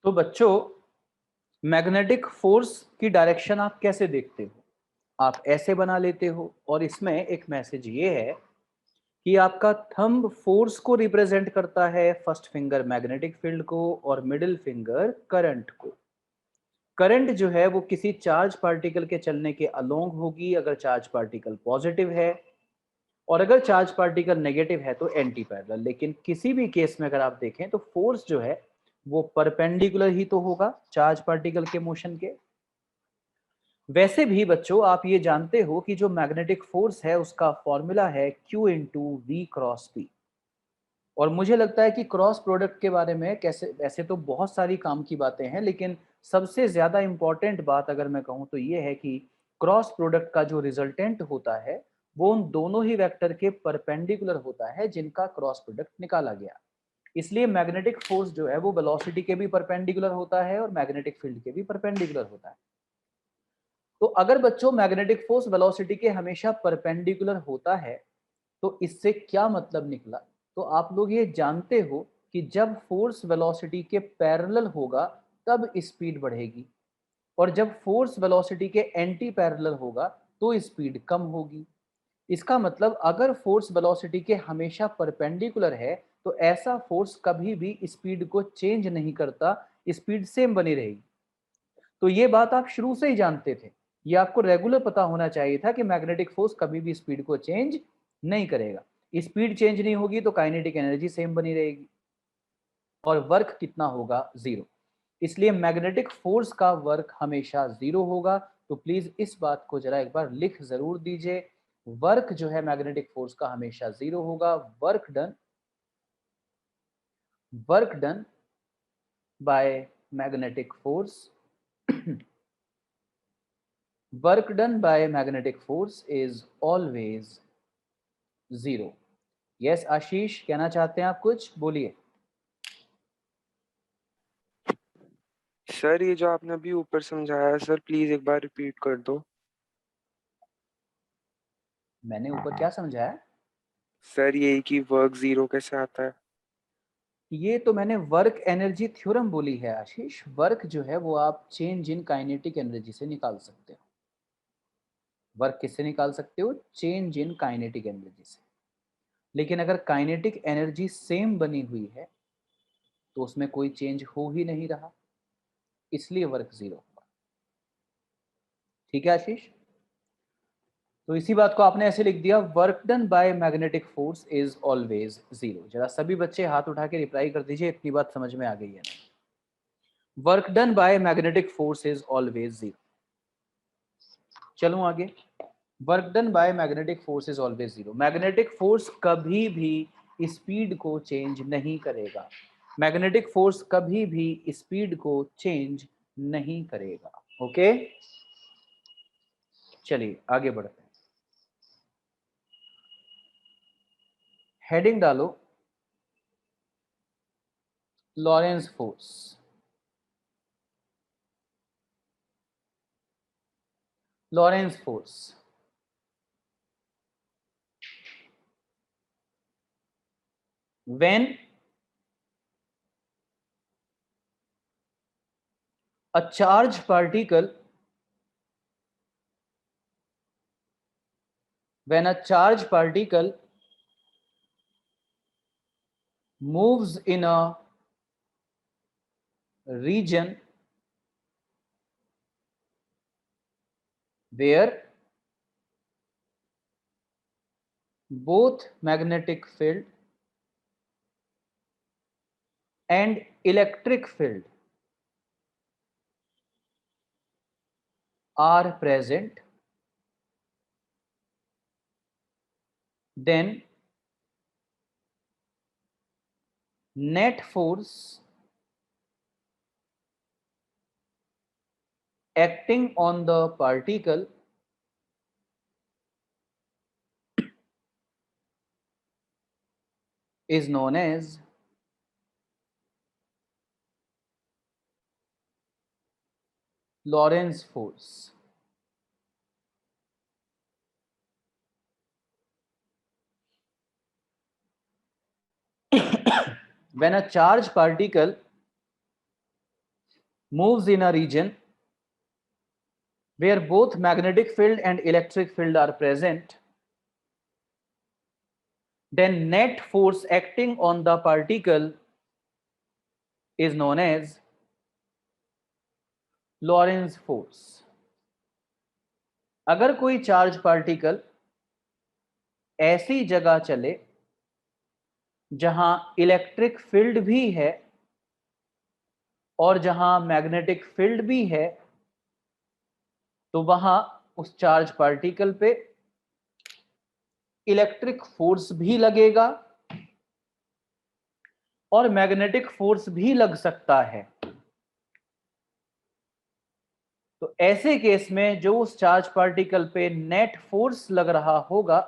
तो बच्चों, magnetic force की डायरेक्शन आप कैसे देखते हो? आप ऐसे बना लेते हो और इसमें एक मैसेज ये है कि आपका थंब फोर्स को रिप्रेजेंट करता है, फर्स्ट फिंगर मैग्नेटिक फील्ड को और मिडिल फिंगर करंट को। करंट जो है वो किसी चार्ज पार्टिकल के चलने के अलोंग होगी अगर चार्ज पार्टिकल पॉजिटिव है, और अगर चार्ज पार्टिकल नेगेटिव है तो एंटी पैरेलल। लेकिन किसी भी केस में अगर आप देखें तो फोर्स जो है वो परपेंडिकुलर ही तो होगा चार्ज पार्टिकल के मोशन के। वैसे भी बच्चों, आप ये जानते हो कि जो मैग्नेटिक फोर्स है उसका फॉर्मूला है Q into V cross P. और मुझे लगता है कि क्रॉस प्रोडक्ट के बारे में कैसे, ऐसे तो बहुत सारी काम की बातें हैं, लेकिन सबसे ज्यादा इंपॉर्टेंट बात अगर मैं कहूँ तो ये है कि क्रॉस प्रोडक्ट का जो रिजल्टेंट होता है वो उन दोनों ही वेक्टर के परपेंडिकुलर होता है जिनका क्रॉस प्रोडक्ट निकाला गया। इसलिए मैग्नेटिक फोर्स जो है वो वेलोसिटी के भी परपेंडिकुलर होता है और मैग्नेटिक फील्ड के भी परपेंडिकुलर होता है। तो अगर बच्चों मैग्नेटिक फोर्स वेलोसिटी के हमेशा परपेंडिकुलर होता है तो इससे क्या मतलब निकला? तो आप लोग ये जानते हो कि जब फोर्स वेलोसिटी के पैरेलल होगा तब स्पीड बढ़ेगी, और जब फोर्स वेलोसिटी के एंटी पैरेलल होगा तो स्पीड कम होगी। इसका मतलब अगर फोर्स वेलोसिटी के हमेशा परपेंडिकुलर है तो ऐसा फोर्स कभी भी स्पीड को चेंज नहीं करता, स्पीड सेम बनी रहेगी। तो ये बात आप शुरू से ही जानते थे, ये आपको रेगुलर पता होना चाहिए था कि मैग्नेटिक फोर्स कभी भी स्पीड को चेंज नहीं करेगा। स्पीड चेंज नहीं होगी तो काइनेटिक एनर्जी सेम बनी रहेगी और वर्क कितना होगा? जीरो। इसलिए मैग्नेटिक फोर्स का वर्क हमेशा जीरो होगा। तो प्लीज इस बात को जरा एक बार लिख जरूर दीजिए, वर्क जो है मैग्नेटिक फोर्स का हमेशा जीरो होगा। Work done by magnetic force work done by magnetic force is always zero. Yes, आशीष, कहना चाहते हैं आप? कुछ बोलिए। सर, ये जो आपने अभी ऊपर समझाया सर, प्लीज एक बार रिपीट कर दो। मैंने ऊपर क्या समझाया? सर, यही कि वर्क जीरो कैसे आता है? ये तो मैंने वर्क एनर्जी थ्योरम बोली है आशीष। वर्क जो है वो आप चेंज इन काइनेटिक एनर्जी से निकाल सकते हो। वर्क किससे निकाल सकते हो? चेंज इन काइनेटिक एनर्जी से। लेकिन अगर काइनेटिक एनर्जी सेम बनी हुई है तो उसमें कोई चेंज हो ही नहीं रहा, इसलिए वर्क जीरो होगा। ठीक है आशीष? तो इसी बात को आपने ऐसे लिख दिया, work done by magnetic force is always zero. जरा सभी बच्चे हाथ उठा के रिप्लाई कर दीजिए, इतनी बात समझ में आ गई है ना? Work done by magnetic force is always zero. चलूं आगे। Work done by magnetic force is always zero. Magnetic force कभी भी स्पीड को चेंज नहीं करेगा। मैग्नेटिक फोर्स कभी भी स्पीड को चेंज नहीं करेगा। ओके, चलिए आगे बढ़ते हैं। हेडिंग डालो, Lawrence force. Lawrence force, when a charged particle when a charged particle moves in a region where both magnetic field and electric field are present, then net force acting on the particle is known as Lorentz force. When a charged particle moves in a region where both magnetic field and electric field are present, then net force acting on the particle is known as Lawrence force. अगर कोई charge particle ऐसी जगह चले जहां electric field भी है और जहां मैग्नेटिक फील्ड भी है, तो वहां उस चार्ज पार्टिकल पे इलेक्ट्रिक फोर्स भी लगेगा और मैग्नेटिक फोर्स भी लग सकता है। तो ऐसे केस में जो उस चार्ज पार्टिकल पे नेट फोर्स लग रहा होगा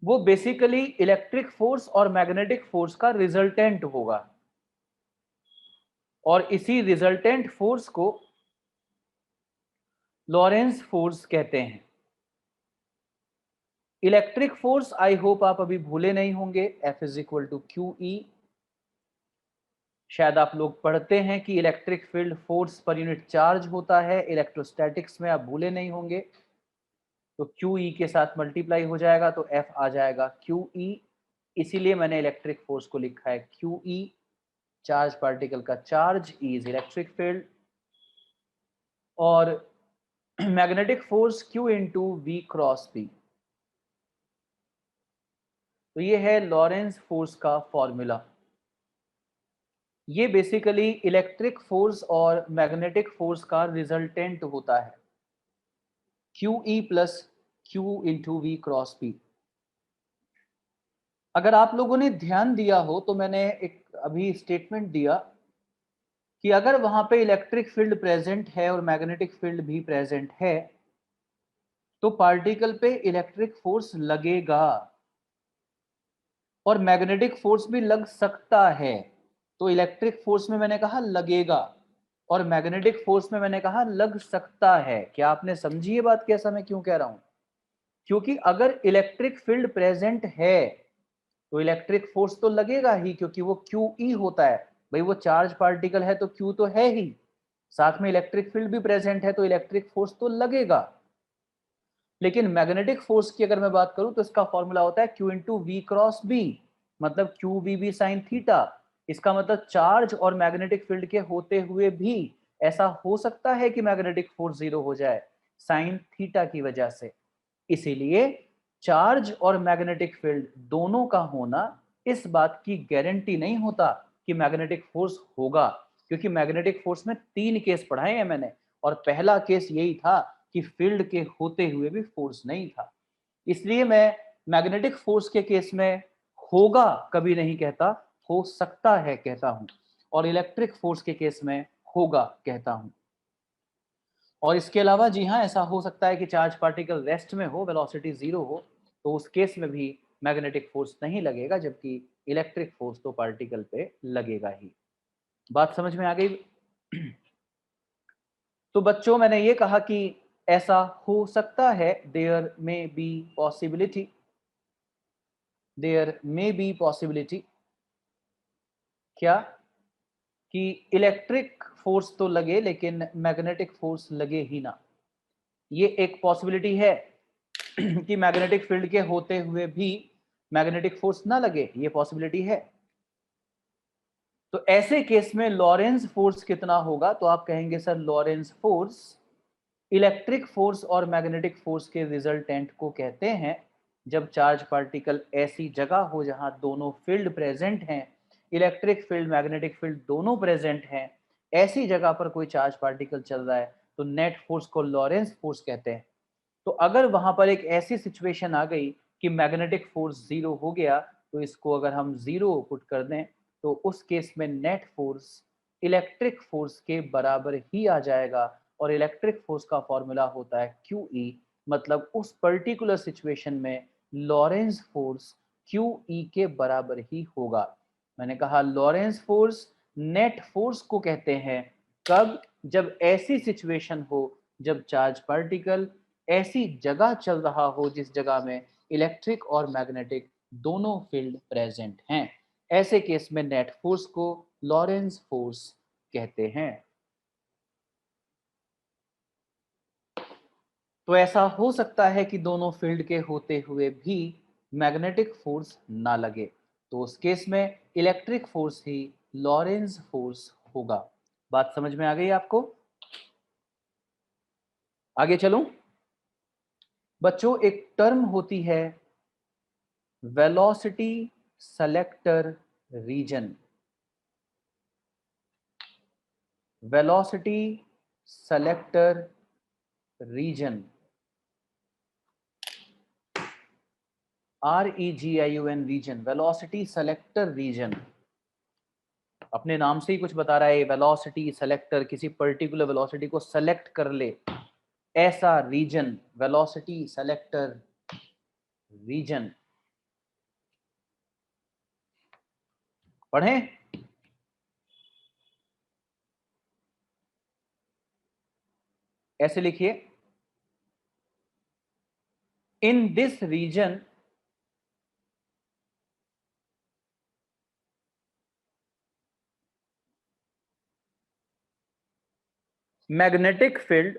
वो बेसिकली इलेक्ट्रिक फोर्स और मैग्नेटिक फोर्स का रिजल्टेंट होगा, और इसी रिजल्टेंट फोर्स को लॉरेंस फोर्स कहते हैं। इलेक्ट्रिक फोर्स आई होप आप अभी भूले नहीं होंगे, F is equal to Q E. शायद आप लोग पढ़ते हैं कि electric field force per unit charge होता है, इलेक्ट्रोस्टैटिक्स में आप भूले नहीं होंगे। तो क्यू ई के साथ मल्टीप्लाई हो जाएगा तो F आ जाएगा क्यू ई, इसीलिए मैंने इलेक्ट्रिक फोर्स को लिखा है क्यू ई, चार्ज पार्टिकल का charge, E is electric field, और magnetic force Q into V cross P. तो ये है लॉरेंस फोर्स का फॉर्मूला। ये बेसिकली इलेक्ट्रिक फोर्स और मैग्नेटिक फोर्स का रिजल्टेंट होता है, Q E plus Q into V cross P. अगर आप लोगों ने ध्यान दिया हो तो मैंने एक अभी स्टेटमेंट दिया कि अगर वहां पे इलेक्ट्रिक फील्ड प्रेजेंट है और मैग्नेटिक फील्ड भी प्रेजेंट है तो पार्टिकल पे इलेक्ट्रिक फोर्स लगेगा और मैग्नेटिक फोर्स भी लग सकता है। तो इलेक्ट्रिक फोर्स में मैंने कहा लगेगा और मैग्नेटिक फोर्स में मैंने कहा लग सकता है। क्या आपने समझी ये बात, कैसा मैं क्यों कह रहा हूं? क्योंकि अगर इलेक्ट्रिक फील्ड प्रेजेंट है तो इलेक्ट्रिक फोर्स तो लगेगा ही, क्योंकि वो क्यू ई होता है। भाई वो चार्ज पार्टिकल है तो क्यू तो है ही, साथ में इलेक्ट्रिक फील्ड भी प्रेजेंट है तो इलेक्ट्रिक फोर्स तो लगेगा। लेकिन मैग्नेटिक फोर्स की अगर मैं बात करूं तो इसका फॉर्मूला होता है Q into V cross B, मतलब Q V B sine theta. इसका मतलब चार्ज और मैग्नेटिक फील्ड के होते हुए भी ऐसा हो सकता है कि मैग्नेटिक फोर्स जीरो हो जाए साइन थीटा की वजह से। इसीलिए चार्ज और मैग्नेटिक फील्ड दोनों का होना इस बात की गारंटी नहीं होता कि मैग्नेटिक फोर्स होगा, क्योंकि मैग्नेटिक फोर्स में 3 केस पढ़ाए हैं मैंने, और पहला केस यही था कि फील्ड के होते हुए भी फोर्स नहीं था। इसलिए मैं मैग्नेटिक फोर्स के केस में होगा कभी नहीं कहता, हो सकता है कहता हूं, और इलेक्ट्रिक फोर्स के केस में होगा कहता हूं। और इसके अलावा जी हाँ, ऐसा हो सकता है कि चार्ज पार्टिकल रेस्ट में हो, वेलोसिटी जीरो हो, तो उस केस में भी मैग्नेटिक फोर्स नहीं लगेगा, जबकि इलेक्ट्रिक फोर्स तो पार्टिकल पे लगेगा ही। बात समझ में आ गई? तो बच्चों मैंने ये कहा कि ऐसा हो सकता है, there may be possibility, there may be possibility क्या, कि इलेक्ट्रिक फोर्स तो लगे लेकिन मैग्नेटिक फोर्स लगे ही ना। ये एक पॉसिबिलिटी है कि मैग्नेटिक फील्ड के होते हुए भी मैग्नेटिक फोर्स ना लगे, ये पॉसिबिलिटी है। तो ऐसे केस में लॉरेंस फोर्स कितना होगा? तो आप कहेंगे sir Lawrence force electric force और मैग्नेटिक फोर्स के रिजल्टेंट को कहते हैं जब चार्ज पार्टिकल ऐसी जगह हो जहां दोनों फील्ड प्रेजेंट हैं, इलेक्ट्रिक फील्ड मैग्नेटिक फील्ड दोनों प्रेजेंट हैं, ऐसी जगह पर कोई चार्ज पार्टिकल चल रहा है तो नेट फोर्स को लॉरेंस फोर्स कहते हैं। तो अगर वहां पर एक ऐसी सिचुएशन आ गई कि मैग्नेटिक फोर्स जीरो हो गया, तो इसको अगर हम जीरो पुट कर दें तो उस केस में नेट फोर्स इलेक्ट्रिक फोर्स के बराबर ही आ जाएगा, और इलेक्ट्रिक फोर्स का फॉर्मूला होता है क्यू ई, मतलब उस पर्टिकुलर सिचुएशन में लॉरेंस फोर्स क्यू ई के बराबर ही होगा। मैंने कहा लॉरेंस फोर्स नेट फोर्स को कहते हैं कब? जब ऐसी सिचुएशन हो जब चार्ज पार्टिकल ऐसी जगह चल रहा हो जिस जगह में इलेक्ट्रिक और मैग्नेटिक दोनों फील्ड प्रेजेंट हैं। ऐसे केस में नेट फोर्स को लॉरेंस फोर्स कहते हैं। तो ऐसा हो सकता है कि दोनों फील्ड के होते हुए भी मैग्नेटिक फोर्स ना लगे, तो उस केस में इलेक्ट्रिक फोर्स ही लॉरेंज फोर्स होगा। बात समझ में आ गई आपको? आगे चलूं? बच्चों, एक टर्म होती है velocity selector region. Velocity selector region, REGION region, velocity selector region. अपने नाम से ही कुछ बता रहा है, वेलोसिटी सेलेक्टर, किसी पर्टिकुलर वेलोसिटी को सेलेक्ट कर ले, ऐसा रीजन वेलोसिटी सेलेक्टर रीजन। पढ़ें? ऐसे लिखिए, in this region magnetic field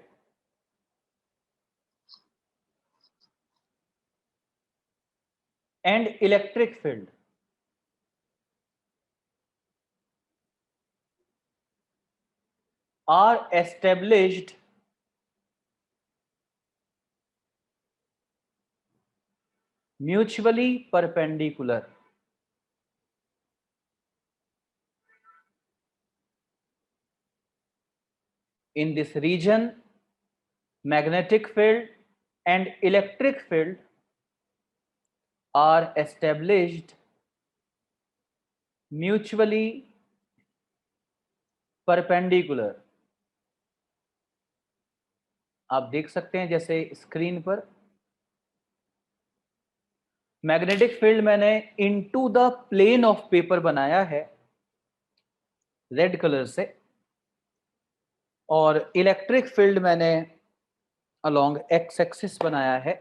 and electric field are established mutually perpendicular. In this region, magnetic field and electric field are established mutually perpendicular. आप देख सकते हैं जैसे स्क्रीन पर, मैग्नेटिक फील्ड मैंने into the plane of paper बनाया है red colour से, और इलेक्ट्रिक फील्ड मैंने अलोंग एक्स एक्सिस बनाया है,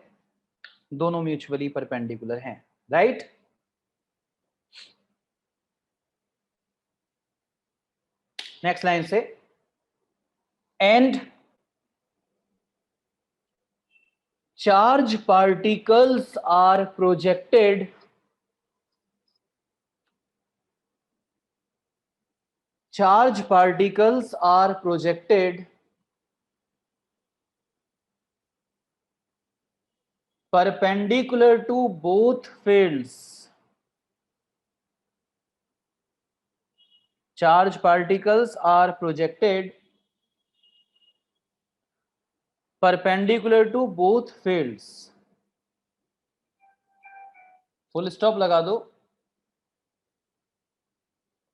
दोनों म्यूचुअली परपेंडिकुलर हैं, राइट? नेक्स्ट लाइन से, and charge particles are projected perpendicular to both fields. Charge particles are projected perpendicular to both fields. Full stop लगा दो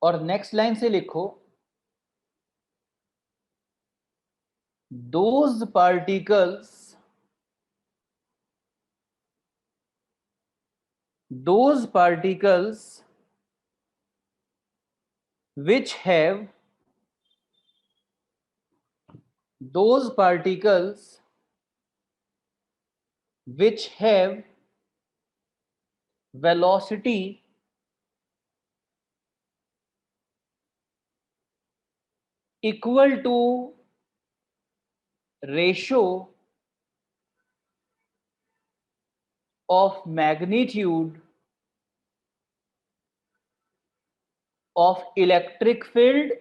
और नेक्स्ट लाइन से लिखो, those particles which have velocity equal to ratio of magnitude of electric field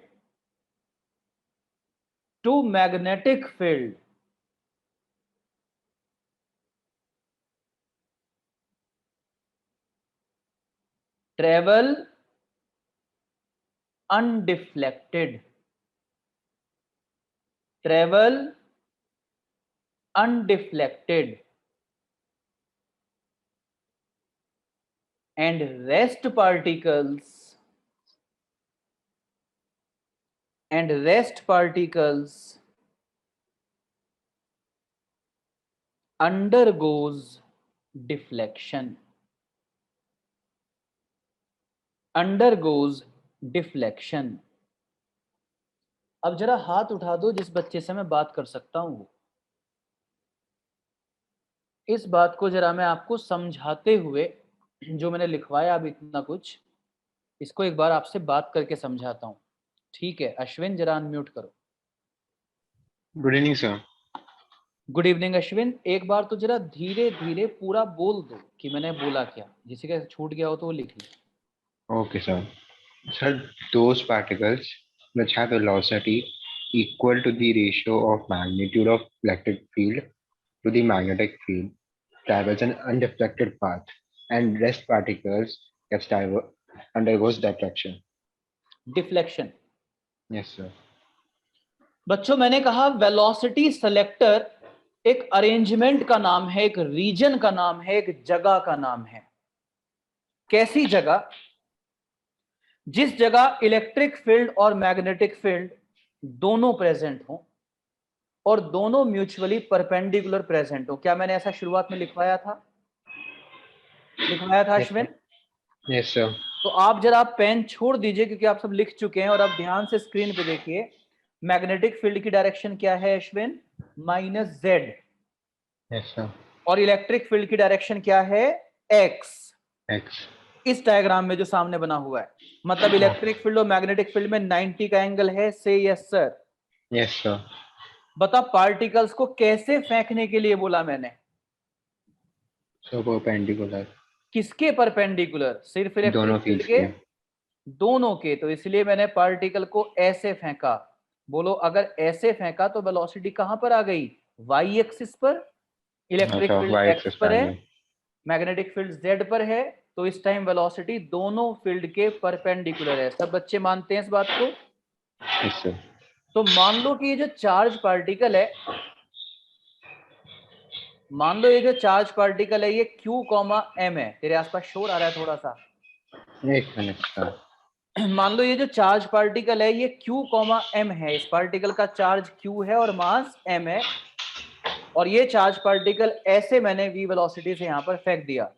to magnetic field travel undeflected and rest particles undergoes deflection. अब जरा हाथ उठा दो जिस बच्चे से मैं बात कर सकता हूं। इस बात को जरा मैं आपको समझाते हुए, जो मैंने लिखवाया अब इतना कुछ, इसको एक बार आपसे बात करके समझाता हूं। ठीक है, अश्विन जरा अनम्यूट करो। Good evening sir. Good evening Ashwin, एक बार तो जरा धीरे धीरे पूरा बोल दो कि मैंने बोला क्या, जिसे का छूट गया हो तो वो लिख लो। Okay sir. Sir, those particles which have velocity equal to the ratio of magnitude of electric field to the magnetic field travels an undeflected path, and rest particles undergoes deflection. Deflection. Yes sir. बच्चों मैंने कहा velocity selector एक arrangement का नाम है, एक reason का नाम है, एक जगह का नाम है। कैसी जगह? जिस जगह इलेक्ट्रिक फील्ड और मैग्नेटिक फील्ड दोनों प्रेजेंट हो और दोनों म्यूचुअली परपेंडिकुलर प्रेजेंट हो। क्या मैंने ऐसा शुरुआत में लिखवाया था? अश्विन? Yes sir. तो आप जरा पेन छोड़ दीजिए क्योंकि आप सब लिख चुके हैं, और अब ध्यान से स्क्रीन पे देखिए। मैग्नेटिक फील्ड की डायरेक्शन क्या है अश्विन? -z। Yes sir. और इलेक्ट्रिक फील्ड की डायरेक्शन क्या है? x। X. इस डायग्राम में जो सामने बना हुआ है, मतलब इलेक्ट्रिक फील्ड और मैग्नेटिक फील्ड में 90 का एंगल है। से यस सर। Yes sir. बता पार्टिकल्स को कैसे फेंकने के लिए बोला मैंने? So perpendicular. किसके परपेंडिकुलर? सिर्फ इलेक्ट्रिक दोनों फील्ड fields के? के. दोनों के। तो इसलिए मैंने पार्टिकल को ऐसे फेंका। बोलो अगर ऐसे फेंका तो वेलोसिटी कहां पर आ गई? वाई एक्सिस पर। इलेक्ट्रिक अच्छा, फील्ड y एक्स axis पर पे आ है, गया. मैग्नेटिक फील्ड जेड पर है। तो इस टाइम वेलोसिटी दोनों फील्ड के परपेंडिकुलर है। सब बच्चे मानते हैं इस बात को? Yes sir. तो मान लो कि ये जो चार्ज पार्टिकल है, मान लो ये जो चार्ज पार्टिकल है ये Q, M है। तेरे आसपास शोर आ रहा है थोड़ा सा। एक मिनट सर. मान लो ये जो चार्ज पार्टिकल है ये Q, M है। इस पार्टिकल का चार्ज Q है और मास M है, और ये चार्ज पार्टिकल ऐसे मैंने v वेलोसिटी से यहां पर फेंक दिया।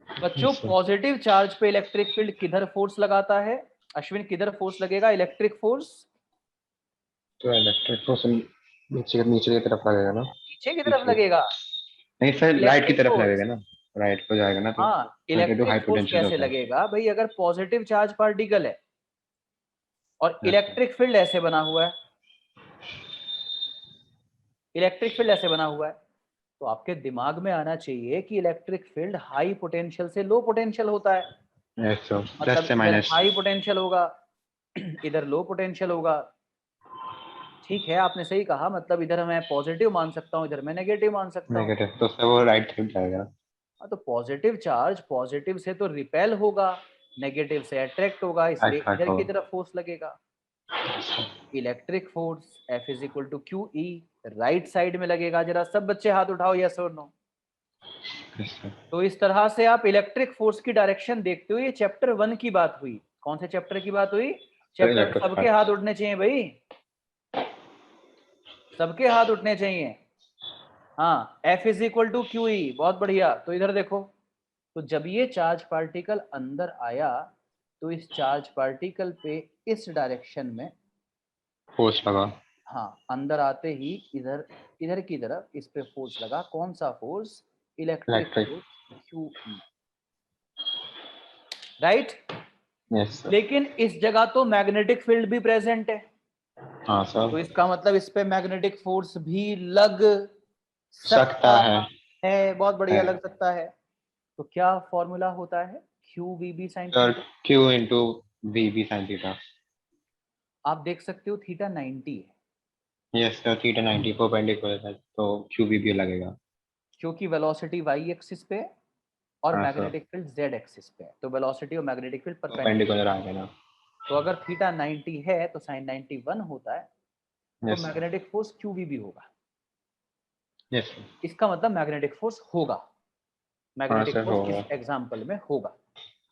बच्चों Yes, sir. पॉजिटिव चार्ज पे इलेक्ट्रिक फील्ड किधर फोर्स लगाता है? अश्विन किधर फोर्स लगेगा? इलेक्ट्रिक फोर्स तो इलेक्ट्रिक फोर्स नीचे की तरफ लगेगा ना? नीचे की तरफ पीछे. लगेगा। नहीं सर, राइट की इलेक्ट्रिक तरफ फोर्स, लगेगा ना. राइट को जाएगा ना तो हाँ तो हाई इलेक्ट्रिक फोर्स पोटेंशियल कैसे होता है. लगेगा भाई? अगर पॉजिटिव चार्ज पार्टिकल है और Yes, sir. इलेक्ट्रिक फील्ड ऐसे बना हुआ है, इलेक्ट्रिक फील्ड ऐसे बना हुआ है, तो आपके दिमाग में आना चाहिए कि इलेक्ट्रिक फील्ड हाई पोटेंशियल से लो पोटेंशियल होता है। Yes, sir. प्लस मतलब से इधर माइनस. हाई पोटेंशियल होगा, इधर लो पोटेंशियल होगा। ठीक है, आपने सही कहा। मतलब इधर मैं पॉजिटिव मान सकता हूँ, इधर मैं नेगेटिव मान सकता हूँ। नेगेटिव तो सर वो राइट तरफ जाएगा. हाँ, तो पॉजिटिव चार्ज पॉजिटिव से तो रिपेल होगा, नेगेटिव से अट्रैक्ट होगा, इसलिए Attract इधर की होगा. तरफ फोर्स लगेगा। Electric force F is equal to Q E, right side में लगेगा। जरा सब बच्चे हाथ उठाओ, यस और नो। Yes, sir. तो इस तरह से आप इलेक्ट्रिक फोर्स की डायरेक्शन देखते हो। ये चैप्टर 1 की बात हुई। कौन से चैप्टर की बात हुई? चैप्टर, इलेक्ट्रिक सबके हाथ उठने चाहिए भाई, सबके हाथ उठने चाहिए। हाँ, F is equal to Q E, बहुत बढ़िया। तो इधर देखो, तो जब ये चार्ज पार्टिकल अंदर आया तो इस चार्ज पार्टिकल पे इस डायरेक्शन में, फोर्स लगा. हाँ अंदर आते ही इधर इधर की तरफ इस पे फोर्स लगा। कौन सा force? Electric electric. Force Q E, right. Yes sir. लेकिन इस जगह तो मैग्नेटिक फील्ड भी प्रेजेंट है, हाँ तो सर. इसका मतलब इस पे मैग्नेटिक फोर्स भी लग सकता सकता है. है। बहुत बढ़िया, है. लग सकता है। तो क्या फॉर्मूला होता है? Q V B sine sir theta. Q into VB sin theta. आप देख सकते हो थीटा 90 है, यस सर, थीटा 90 परपेंडिकुलर है तो QVB लगेगा. क्योंकि वेलोसिटी वाई एक्सिस पे और हाँ sir. Magnetic field Z axis पे है, तो वेलोसिटी और मैग्नेटिक फील्ड परपेंडिकुलर। परपेंडिकुलर आ गया ना. तो अगर थीटा 90 है तो साइन 91 होता है, तो yes sir. Magnetic force QVB होगा। Yes sir. इसका मतलब मैग्नेटिक फोर्स होगा। हाँ मैग्नेटिक सर फोर्स होगा. इस एग्जांपल में होगा।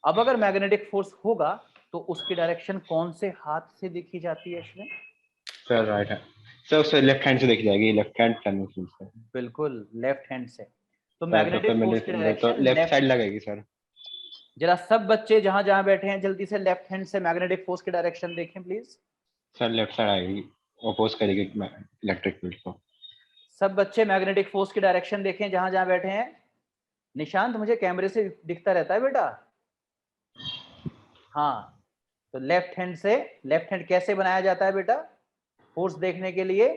अब अगर मैग्नेटिक फोर्स होगा तो उसकी डायरेक्शन कौन से हाथ से देखी जाती है अश्विन? सर राइट है. सर उससे लेफ्ट हैंड से देखी जाएगी. लेफ्ट हैंड डायमेंशन से. बिल्कुल, लेफ्ट हैंड से। तो सर तो मैग्नेटिक फोर्स की तो डायरेक्शन लेफ्ट लेफ्ट। साइड लगेगी सर. जरा सब बच्चे जहां जहां बैठे हैं जल्दी से लेफ्ट हैंड से मैग्नेटिक फोर्स की डायरेक्शन देखें प्लीज। सर लेफ्ट साइड आएगी. अपोज करेगी इलेक्ट्रिक फील्ड को. सब बच्चे मैग्नेटिक फोर्स की डायरेक्शन देखें जहां जहां बैठे हैं। निशांत मुझे कैमरे से दिखता रहता है बेटा। हाँ, तो लेफ्ट हैंड कैसे बनाया जाता है बेटा? फोर्स देखने के लिए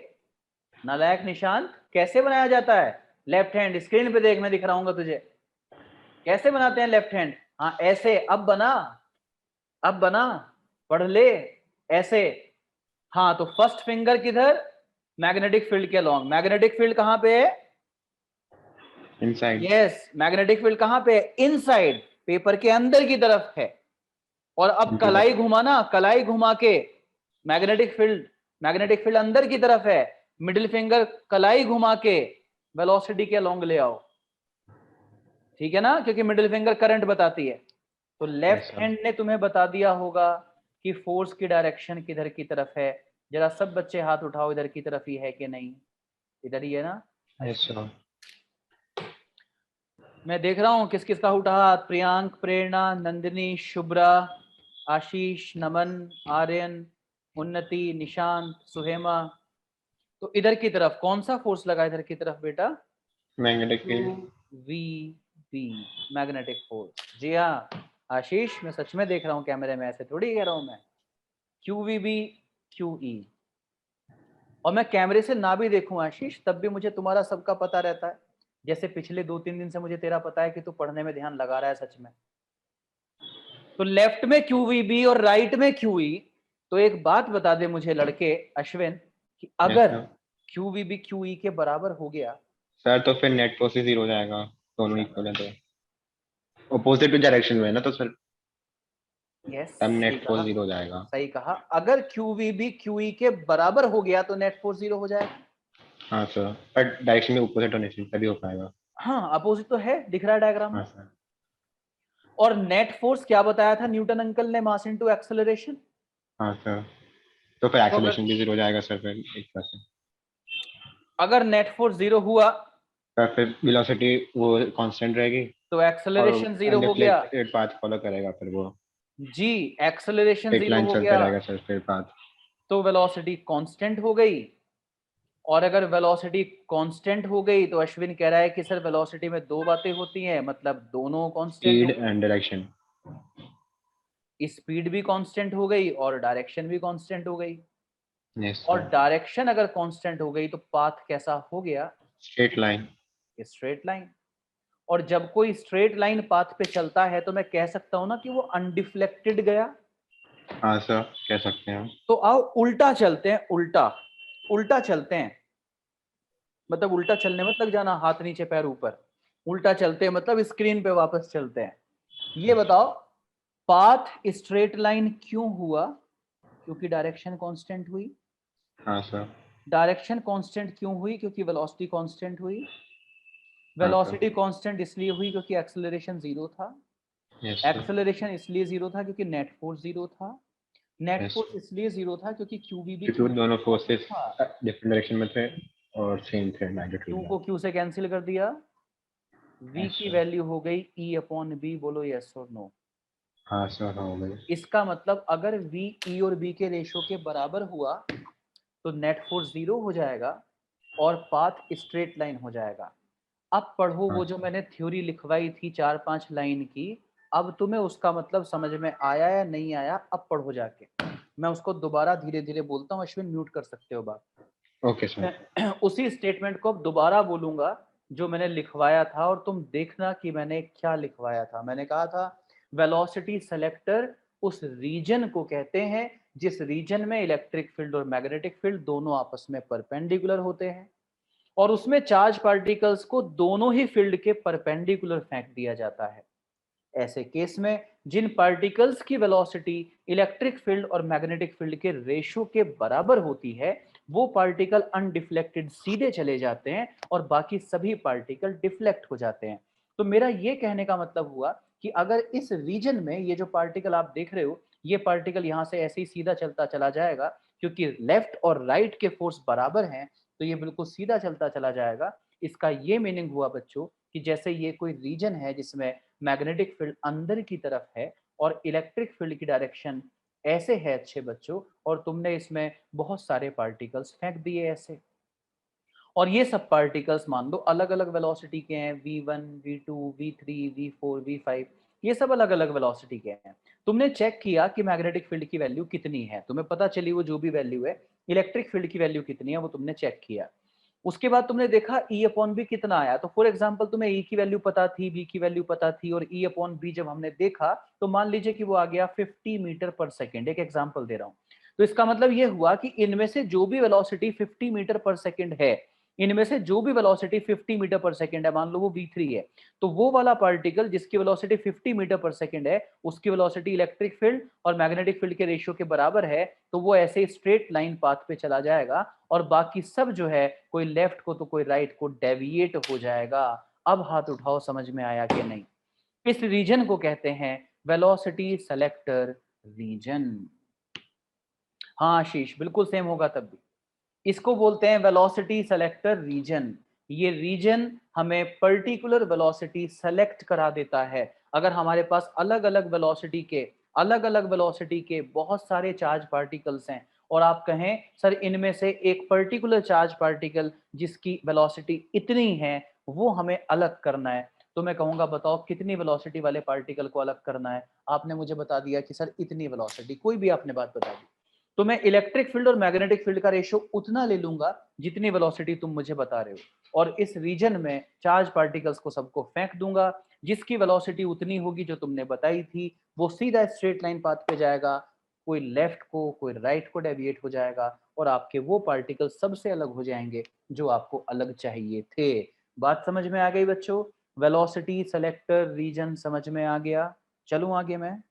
नालायक निशांत कैसे बनाया जाता है? लेफ्ट हैंड स्क्रीन पे देख, मैं दिखाऊंगा तुझे कैसे बनाते हैं लेफ्ट हैंड। हाँ ऐसे, अब बना, पढ़ ले ऐसे। हाँ तो फर्स्ट फिंगर किधर? मैग्नेटिक फील्ड के अलॉन्ग। मैग्नेटिक फील्ड कहां पे है? इनसाइड। यस, मैग्नेटिक फील्ड कहां पे है? इनसाइड, पेपर के अंदर की तरफ है। और अब कलाई घुमाना, कलाई घुमा के मैग्नेटिक फील्ड अंदर की तरफ है। मिडिल फिंगर कलाई घुमा के वेलोसिटी के अलॉन्ग ले आओ, ठीक है ना, क्योंकि मिडिल फिंगर करंट बताती है। तो लेफ्ट हैंड ने तुम्हें बता दिया होगा कि फोर्स की डायरेक्शन किधर की तरफ है। जरा सब बच्चे हाथ उठाओ, इधर की तरफ ही है कि नहीं? इधर ही है ना? Yes sir. मैं देख रहा हूँ किस किस का उठा हाथ। प्रियांक, प्रेरणा, नंदिनी, शुभ्रा, आशीष, नमन, आर्यन, उन्नति, निशांत, सुहेमा। तो इधर की तरफ कौन सा फोर्स लगा? इधर की तरफ बेटा magnetic field. QVB, magnetic force. जी हाँ आशीष, मैं सच में देख रहा हूँ कैमरे में, ऐसे थोड़ी कह रहा हूँ मैं। QVB QE, और मैं कैमरे से ना भी देखूं आशीष तब भी मुझे तुम्हारा सबका पता रहता है। जैसे पिछले 2-3 दिन से मुझे तेरा पता है कि तू पढ़ने में ध्यान लगा रहा है सच में। तो लेफ्ट में QVB और राइट में QE। तो एक बात बता दे मुझे लड़के, अश्विन, कि अगर QVB QE के बराबर हो गया सर तो फिर नेट फोर्स 0 हो जाएगा, दोनों इक्वल है तो अपोजिट डायरेक्शन में है ना, तो सर यस तब सही नेट फोर्स कहा, 0 हो जाएगा। सही कहा। अगर QVB QE के बराबर हो गया तो नेट फोर्स 0 हो जाएगा। हाँ सर, पर डायरेक्शन में अपोजिट होने चाहिए तभी हो पाएगा। हाँ अपोजिट तो है, दिख रहा है डायग्राम में। हाँ सर। और नेट फोर्स क्या बताया था न्यूटन अंकल ने? Mass into acceleration. हाँ सर, तो फिर तो अगर एक्सेलरेशन भी 0 हो जाएगा सर, फिर एक तरह से। अगर नेट फोर्स 0 हुआ पर फिर वेलोसिटी वो कांस्टेंट रहेगी तो और एक्सेलरेशन 0 हो गया। अनडिफ्लेक्टेड पाथ फॉलो करेगा, फिर वो जी, एक्सेलरेशन स्ट्रेट 0 लाइन हो चलता गया रहेगा सर फिर पाथ। तो वेलोसिटी कांस्टेंट हो गई। और अगर वेलोसिटी कांस्टेंट हो गई तो अश्विन कह रहा है कि सर वेलोसिटी में दो बातें होती हैं, मतलब दोनों कांस्टेंट स्पीड हो एंड डायरेक्शन। गई, स्पीड भी कांस्टेंट हो गई और डायरेक्शन भी कांस्टेंट हो गई। यस और सर। डायरेक्शन अगर कांस्टेंट हो गई तो पाथ कैसा हो गया? Straight line. Straight line. और जब कोई स्ट्रेट लाइन पाथ पे चलता है तो मैं कह सकता हूं ना कि वो अनडिफ्लेक्टेड गया। हाँ सर, कह सकते हैं। तो आओ उल्टा चलते हैं, उल्टा उल्टा चलते हैं। मतलब उल्टा चलने मत लग जाना, हाथ नीचे पैर ऊपर। उल्टा चलते हैं मतलब स्क्रीन पे वापस चलते हैं। ये बताओ पाथ स्ट्रेट लाइन क्यों हुआ? क्योंकि डायरेक्शन कांस्टेंट हुई। हाँ सर। डायरेक्शन कांस्टेंट क्यों हुई? क्योंकि वेलोसिटी कांस्टेंट हुई। हाँ सर। वेलोसिटी कांस्टेंट इसलिए हुई क्योंकि एक्सेलरेशन 0 था। Yes sir. एक्सेलरेशन इसलिए 0 था क्योंकि नेट फोर्स 0 था। नेट यस, फोर्स इसलिए 0 था क्योंकि QVB क्योंकि दोनों फोर्सेस था। डिफरेंट डायरेक्शन में थे और सेम थे मैग्नीट्यूड Q में। को Q से कैंसिल कर दिया, V यस की सर। वैल्यू हो गई E/B। बोलो यस और नो। हाँ सर, हो गई। इसका मतलब अगर V E और B के रेशो के बराबर हुआ तो नेट फोर्स 0 हो जाएगा और पाथ स्ट्रेट लाइन हो जाएगा। अब पढ़ो हाँ वो जो मैंने थ्योरी लिखवाई थी 4-5 लाइन की, अब तुम्हें उसका मतलब समझ में आया या नहीं आया? अब पढ़ो जाके। मैं उसको दोबारा धीरे धीरे बोलता हूँ, अश्विन म्यूट कर सकते हो बात। Okay sir. मैं उसी स्टेटमेंट को अब दोबारा बोलूंगा जो मैंने लिखवाया था, और तुम देखना कि मैंने क्या लिखवाया था। मैंने कहा था वेलोसिटी सेलेक्टर उस रीजन को कहते हैं जिस रीजन में इलेक्ट्रिक फील्ड और मैग्नेटिक फील्ड दोनों आपस में परपेंडिकुलर होते हैं, और उसमें चार्ज पार्टिकल्स को दोनों ही फील्ड के परपेंडिकुलर फेंक दिया जाता है। ऐसे केस में जिन पार्टिकल्स की वेलोसिटी इलेक्ट्रिक फील्ड और मैग्नेटिक फील्ड के रेशो के बराबर होती है वो पार्टिकल अनडिफ्लेक्टेड सीधे चले जाते हैं और बाकी सभी पार्टिकल डिफ्लेक्ट हो जाते हैं। तो मेरा ये कहने का मतलब हुआ कि अगर इस रीजन में ये जो पार्टिकल आप देख रहे हो, ये पार्टिकल यहां से ऐसे ही सीधा चलता चला जाएगा, क्योंकि लेफ्ट और राइट के फोर्स बराबर हैं तो ये बिल्कुल सीधा चलता चला जाएगा। इसका ये मीनिंग हुआ बच्चों कि जैसे ये कोई रीजन है जिसमें मैग्नेटिक फील्ड अंदर की तरफ है और इलेक्ट्रिक फील्ड की डायरेक्शन ऐसे है अच्छे बच्चों, और तुमने इसमें बहुत सारे पार्टिकल्स फेंक दिए ऐसे, और ये सब पार्टिकल्स मान लो अलग अलग वेलोसिटी के हैं, v1 v2 v3 v4 v5। ये सब अलग अलग वेलोसिटी के हैं। तुमने चेक किया कि मैग्नेटिक फील्ड की वैल्यू कितनी है, तुम्हें पता चली वो जो भी वैल्यू है, इलेक्ट्रिक फील्ड की वैल्यू कितनी है वो तुमने चेक किया। उसके बाद तुमने देखा E अपॉन बी कितना आया, तो फॉर एग्जाम्पल तुम्हें E की वैल्यू पता थी, B की वैल्यू पता थी, और E अपॉन बी जब हमने देखा तो मान लीजिए कि वो आ गया 50 मीटर पर सेकेंड। एक एग्जाम्पल दे रहा हूं, तो इसका मतलब ये हुआ कि इनमें से जो भी वेलोसिटी 50 मीटर पर सेकेंड है, इनमें से जो भी वेलोसिटी 50 मीटर पर सेकेंड है, मान लो वो v3 है, तो वो वाला पार्टिकल जिसकी वेलोसिटी 50 मीटर पर सेकेंड है, उसकी वेलोसिटी इलेक्ट्रिक फील्ड और मैग्नेटिक फील्ड के रेशियो के बराबर है, तो वो ऐसे स्ट्रेट लाइन पाथ पे चला जाएगा, और बाकी सब जो है कोई लेफ्ट को तो कोई राइट को डेविएट हो जाएगा। अब हाथ उठाओ, समझ में आया कि नहीं? इस रीजन को कहते हैं वेलोसिटी सेलेक्टर रीजन। हाँ आशीष, बिल्कुल सेम होगा तब भी। इसको बोलते हैं वेलोसिटी सेलेक्टर रीजन। ये रीजन हमें पर्टिकुलर वेलोसिटी सेलेक्ट करा देता है। अगर हमारे पास अलग अलग वेलोसिटी के बहुत सारे चार्ज पार्टिकल्स हैं, और आप कहें सर इनमें से एक पर्टिकुलर चार्ज पार्टिकल जिसकी वेलोसिटी इतनी है वो हमें अलग करना है, तो मैं कहूंगा बताओ कितनी वेलोसिटी वाले पार्टिकल को अलग करना है? आपने मुझे बता दिया कि सर इतनी वेलोसिटी, कोई भी आपने बात बता दी, तो मैं इलेक्ट्रिक फील्ड और मैग्नेटिक फील्ड का रेशियो उतना ले लूंगा जितनी वेलोसिटी तुम मुझे बता रहे हो, और इस रीजन में चार्ज पार्टिकल्स को सबको फेंक दूंगा। जिसकी वेलोसिटी उतनी होगी जो तुमने बताई थी, वो सीधा स्ट्रेट लाइन पाथ पे जाएगा, कोई लेफ्ट को कोई राइट को डेविएट हो जाएगा, और आपके वो पार्टिकल सबसे अलग हो जाएंगे जो आपको अलग चाहिए थे। बात समझ में आ गई बच्चों? वेलोसिटी सेलेक्टर रीजन समझ में आ गया? चलूं आगे मैं?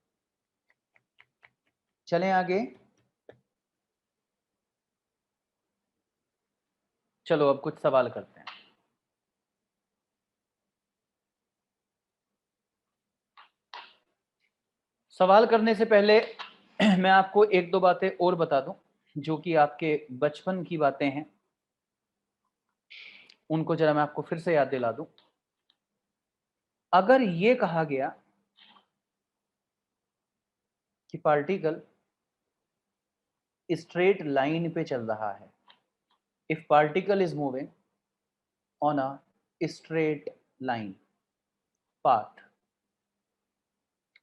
चलें आगे? चलो अब कुछ सवाल करते हैं। सवाल करने से पहले मैं आपको एक दो बातें और बता दूं जो कि आपके बचपन की बातें हैं, उनको जरा मैं आपको फिर से याद दिला दूं। अगर ये कहा गया कि पार्टिकल स्ट्रेट लाइन पे चल रहा है, if particle is moving on a straight line path,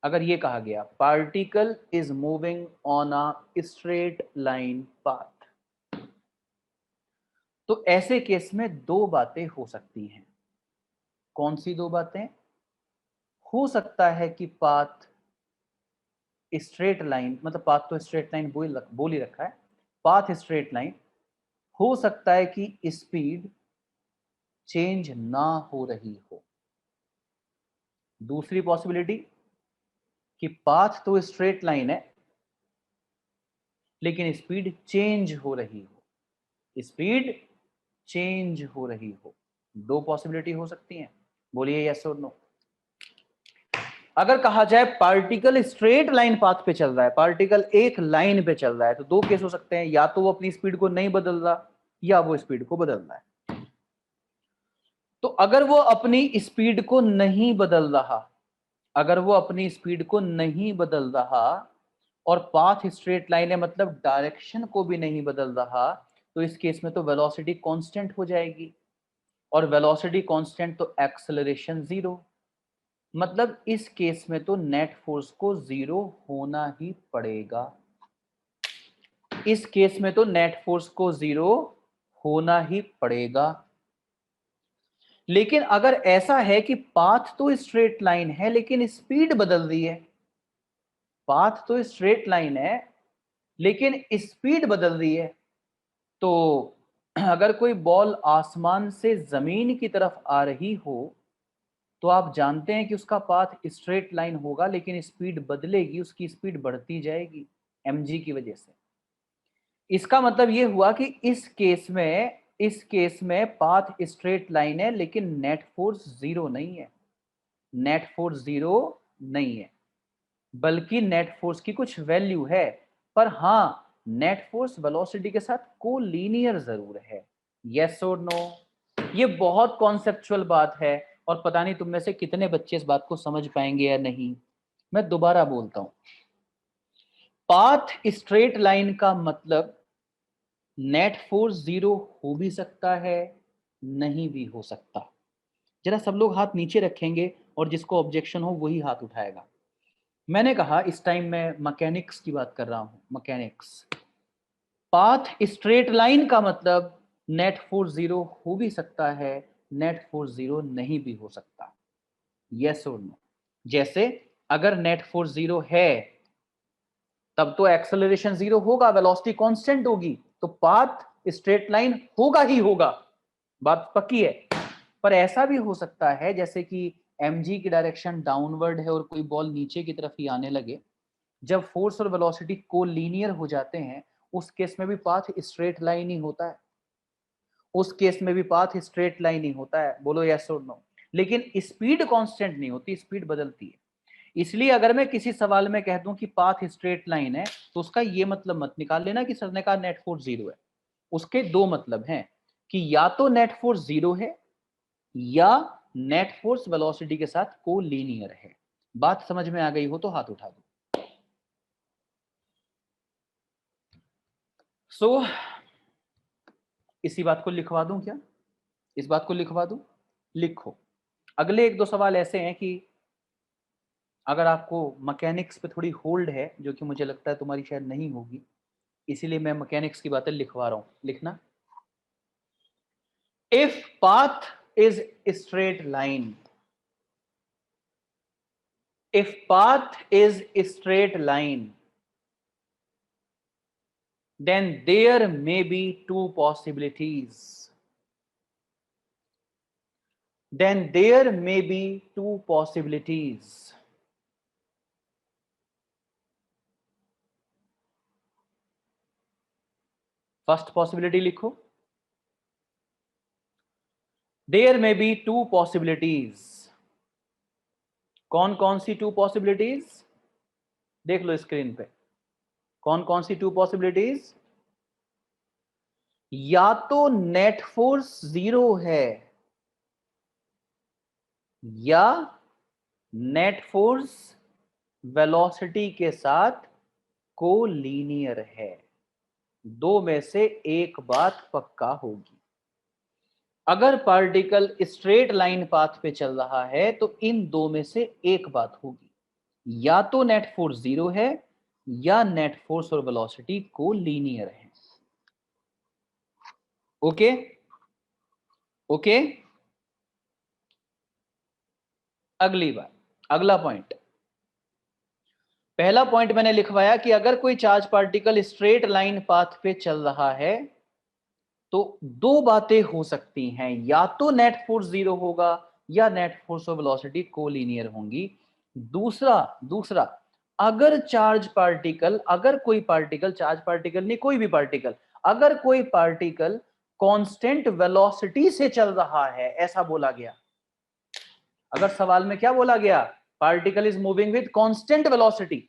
अगर ये कहा गया particle is moving on a straight line path, तो ऐसे केस में दो बातें हो सकती हैं। कौन सी दो बातें? हो सकता है कि पाथ स्ट्रेट लाइन, मतलब पाथ तो स्ट्रेट लाइन बोल ही रखा है, पाथ स्ट्रेट लाइन, हो सकता है कि स्पीड चेंज ना हो रही हो। दूसरी पॉसिबिलिटी कि पाथ तो स्ट्रेट लाइन है लेकिन स्पीड चेंज हो रही हो, स्पीड चेंज हो रही हो। दो पॉसिबिलिटी हो सकती हैं, बोलिए यस और नो। अगर कहा जाए पार्टिकल स्ट्रेट लाइन पाथ पे चल रहा है, पार्टिकल एक लाइन पे चल रहा है, तो दो केस हो सकते हैं, या तो वो अपनी स्पीड को नहीं बदल रहा या वो स्पीड को बदल रहा है। तो अगर वो अपनी स्पीड को नहीं बदल रहा, अगर वो अपनी स्पीड को नहीं बदल रहा और पाथ स्ट्रेट लाइन है, मतलब डायरेक्शन को भी नहीं बदल रहा, तो इस केस में तो वेलोसिटी कांस्टेंट हो जाएगी, और वेलोसिटी कांस्टेंट तो एक्सेलरेशन जीरो, मतलब इस केस में तो नेट फोर्स को जीरो होना ही पड़ेगा। इस केस में तो नेट फोर्स को जीरो होना ही पड़ेगा। लेकिन अगर ऐसा है कि पाथ तो स्ट्रेट लाइन है लेकिन स्पीड बदल रही है, पाथ तो स्ट्रेट लाइन है लेकिन स्पीड बदल रही है, तो अगर कोई बॉल आसमान से जमीन की तरफ आ रही हो तो आप जानते हैं कि उसका पाथ स्ट्रेट लाइन होगा लेकिन स्पीड बदलेगी, उसकी स्पीड बढ़ती जाएगी mg की वजह से। इसका मतलब ये हुआ कि इस केस में पाथ स्ट्रेट लाइन है लेकिन नेट फोर्स जीरो नहीं है, नेट फोर्स जीरो नहीं है, बल्कि नेट फोर्स की कुछ वैल्यू है, पर हाँ नेट फोर्स वेलोसिटी के साथ कोलीनियर जरूर है। यस और नो? ये बहुत कॉन्सेप्चुअल बात है, और पता नहीं तुम में से कितने बच्चे इस बात को समझ पाएंगे या नहीं। मैं दोबारा बोलता हूं, पाथ स्ट्रेट लाइन का मतलब नेट फोर्स जीरो हो भी सकता है, नहीं भी हो सकता। जरा सब लोग हाथ नीचे रखेंगे और जिसको ऑब्जेक्शन हो वही हाथ उठाएगा। मैंने कहा इस टाइम मैं मैकेनिक्स की बात कर रहा हूं, मैकेनिक्स। पाथ स्ट्रेट लाइन का मतलब नेट फोर्स जीरो हो भी सकता है, नेट फोर्स जीरो नहीं भी हो सकता। यस और नो? जैसे अगर नेट फोर्स जीरो है तब तो एक्सेलरेशन जीरो होगा, वेलोसिटी कांस्टेंट होगी, तो पाथ स्ट्रेट लाइन होगा ही होगा, बात पक्की है। पर ऐसा भी हो सकता है जैसे कि mg की डायरेक्शन डाउनवर्ड है और कोई बॉल नीचे की तरफ ही आने लगे, जब फोर्स और वेलोसिटी कोलीनियर हो जाते हैं उस केस में भी पाथ स्ट्रेट लाइन ही होता है, उस केस में भी पाथ स्ट्रेट लाइन ही होता है। बोलो यस और नो? लेकिन स्पीड कांस्टेंट नहीं होती, स्पीड बदलती है। इसलिए अगर मैं किसी सवाल में कह दूं कि पाथ स्ट्रेट लाइन है तो उसका ये मतलब मत निकाल लेना कि सर ने कहा नेट फोर्स जीरो है। उसके दो मतलब हैं कि या तो नेट फोर्स जीरो है या नेट फोर्स वेलोसिटी के साथ कोलीनियर है। बात समझ में आ गई हो तो हाथ उठा दो। सो इसी बात को लिखवा दूं क्या? इस बात को लिखवा दूं? लिखो। अगले एक दो सवाल ऐसे हैं कि अगर आपको मैकेनिक्स पे थोड़ी होल्ड है, जो कि मुझे लगता है तुम्हारी शायद नहीं होगी, इसीलिए मैं मैकेनिक्स की बातें लिखवा रहा हूं। लिखना, if path is straight line, if path is a straight line, then there may be two possibilities. Then there may be two possibilities. First possibility लिखो, there may be two possibilities. कौन कौन सी to possibilities? देख लो screen पे, कौन कौन सी to possibilities? या तो net force zero है या नेट फोर्स वेलोसिटी के साथ कोलीनियर है। दो में से एक बात पक्का होगी। अगर पार्टिकल स्ट्रेट लाइन पाथ पे चल रहा है तो इन दो में से एक बात होगी, या तो नेट फोर्स जीरो है या नेट फोर्स और वेलोसिटी कोलीनियर है। Okay okay. अगली बात, अगला पॉइंट। पहला पॉइंट मैंने लिखवाया कि अगर कोई charge particle straight line path पे चल रहा है तो दो बातें हो सकती हैं, या तो नेट फोर्स जीरो होगा या नेट फोर्स और वेलोसिटी कोलीनियर होंगी। दूसरा दूसरा अगर चार्ज पार्टिकल, अगर कोई पार्टिकल, चार्ज पार्टिकल नहीं कोई भी पार्टिकल, अगर कोई पार्टिकल कांस्टेंट वेलोसिटी से चल रहा है, ऐसा बोला गया। अगर सवाल में क्या बोला गया? Particle is moving with constant velocity.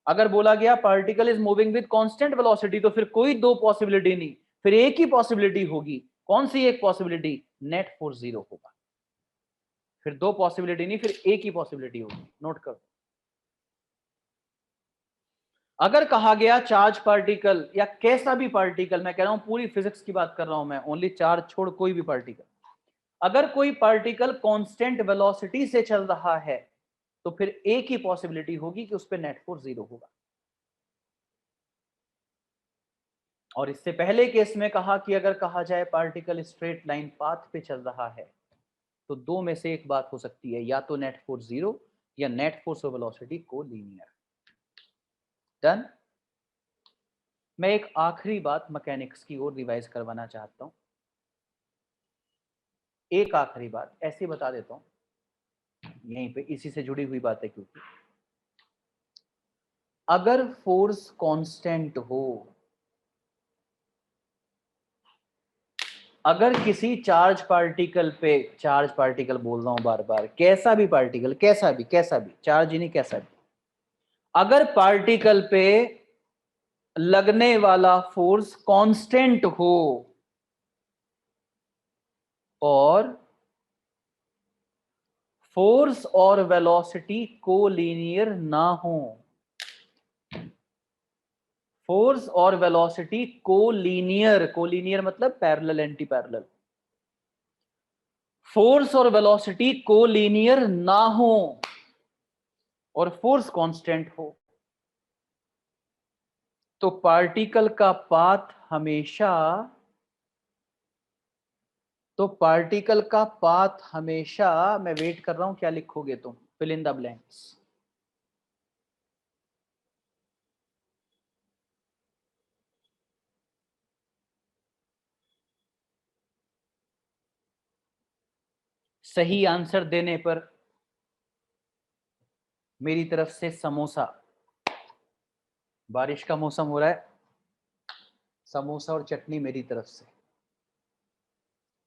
अगर बोला गया particle is moving with constant velocity तो फिर कोई दो पॉसिबिलिटी नहीं, फिर एक ही पॉसिबिलिटी होगी। कौन सी एक पॉसिबिलिटी? नेट फोर्स जीरो होगा। फिर दो पॉसिबिलिटी नहीं, फिर एक ही पॉसिबिलिटी होगी। नोट करो। अगर कहा गया चार्ज पार्टिकल या कैसा भी पार्टिकल, मैं कह रहा हूं पूरी फिजिक्स की बात कर रहा हूं मैं, ओनली चार्ज छोड़ कोई भी पार्टिकल, अगर कोई पार्टिकल कांस्टेंट वेलोसिटी से चल रहा है तो फिर एक ही पॉसिबिलिटी होगी कि उस पर नेट फोर्स जीरो होगा। और इससे पहले केस में कहा कि अगर कहा जाए पार्टिकल स्ट्रेट लाइन पाथ पे चल रहा है तो दो में से एक बात हो सकती है, या तो नेट फोर्स जीरो या नेट फोर्स और वेलोसिटी कोलीनियर। डन। मैं एक आखिरी बात मैकेनिक्स की ओर रिवाइज करवाना चाहता हूं। एक आखिरी बात ऐसे बता देता हूं यहीं पे, इसी से जुड़ी हुई बात है, क्योंकि अगर फोर्स कांस्टेंट हो, अगर किसी चार्ज पार्टिकल पे, चार्ज पार्टिकल बोल रहा हूं बार बार, कैसा भी पार्टिकल, कैसा भी चार्ज ही नहीं, कैसा भी, अगर पार्टिकल पे लगने वाला फोर्स कांस्टेंट हो और फोर्स और वेलोसिटी कोलीनियर ना हो, फोर्स और वेलोसिटी कोलीनियर, कोलीनियर मतलब पैरेलल एंटी पैरेलल, फोर्स और वेलोसिटी कोलिनियर ना हो और फोर्स कांस्टेंट हो तो पार्टिकल का पाथ हमेशा मैं वेट कर रहा हूं क्या लिखोगे तुम, फिल इन द ब्लैंक्स। सही आंसर देने पर मेरी तरफ से समोसा, बारिश का मौसम हो रहा है, समोसा और चटनी मेरी तरफ से।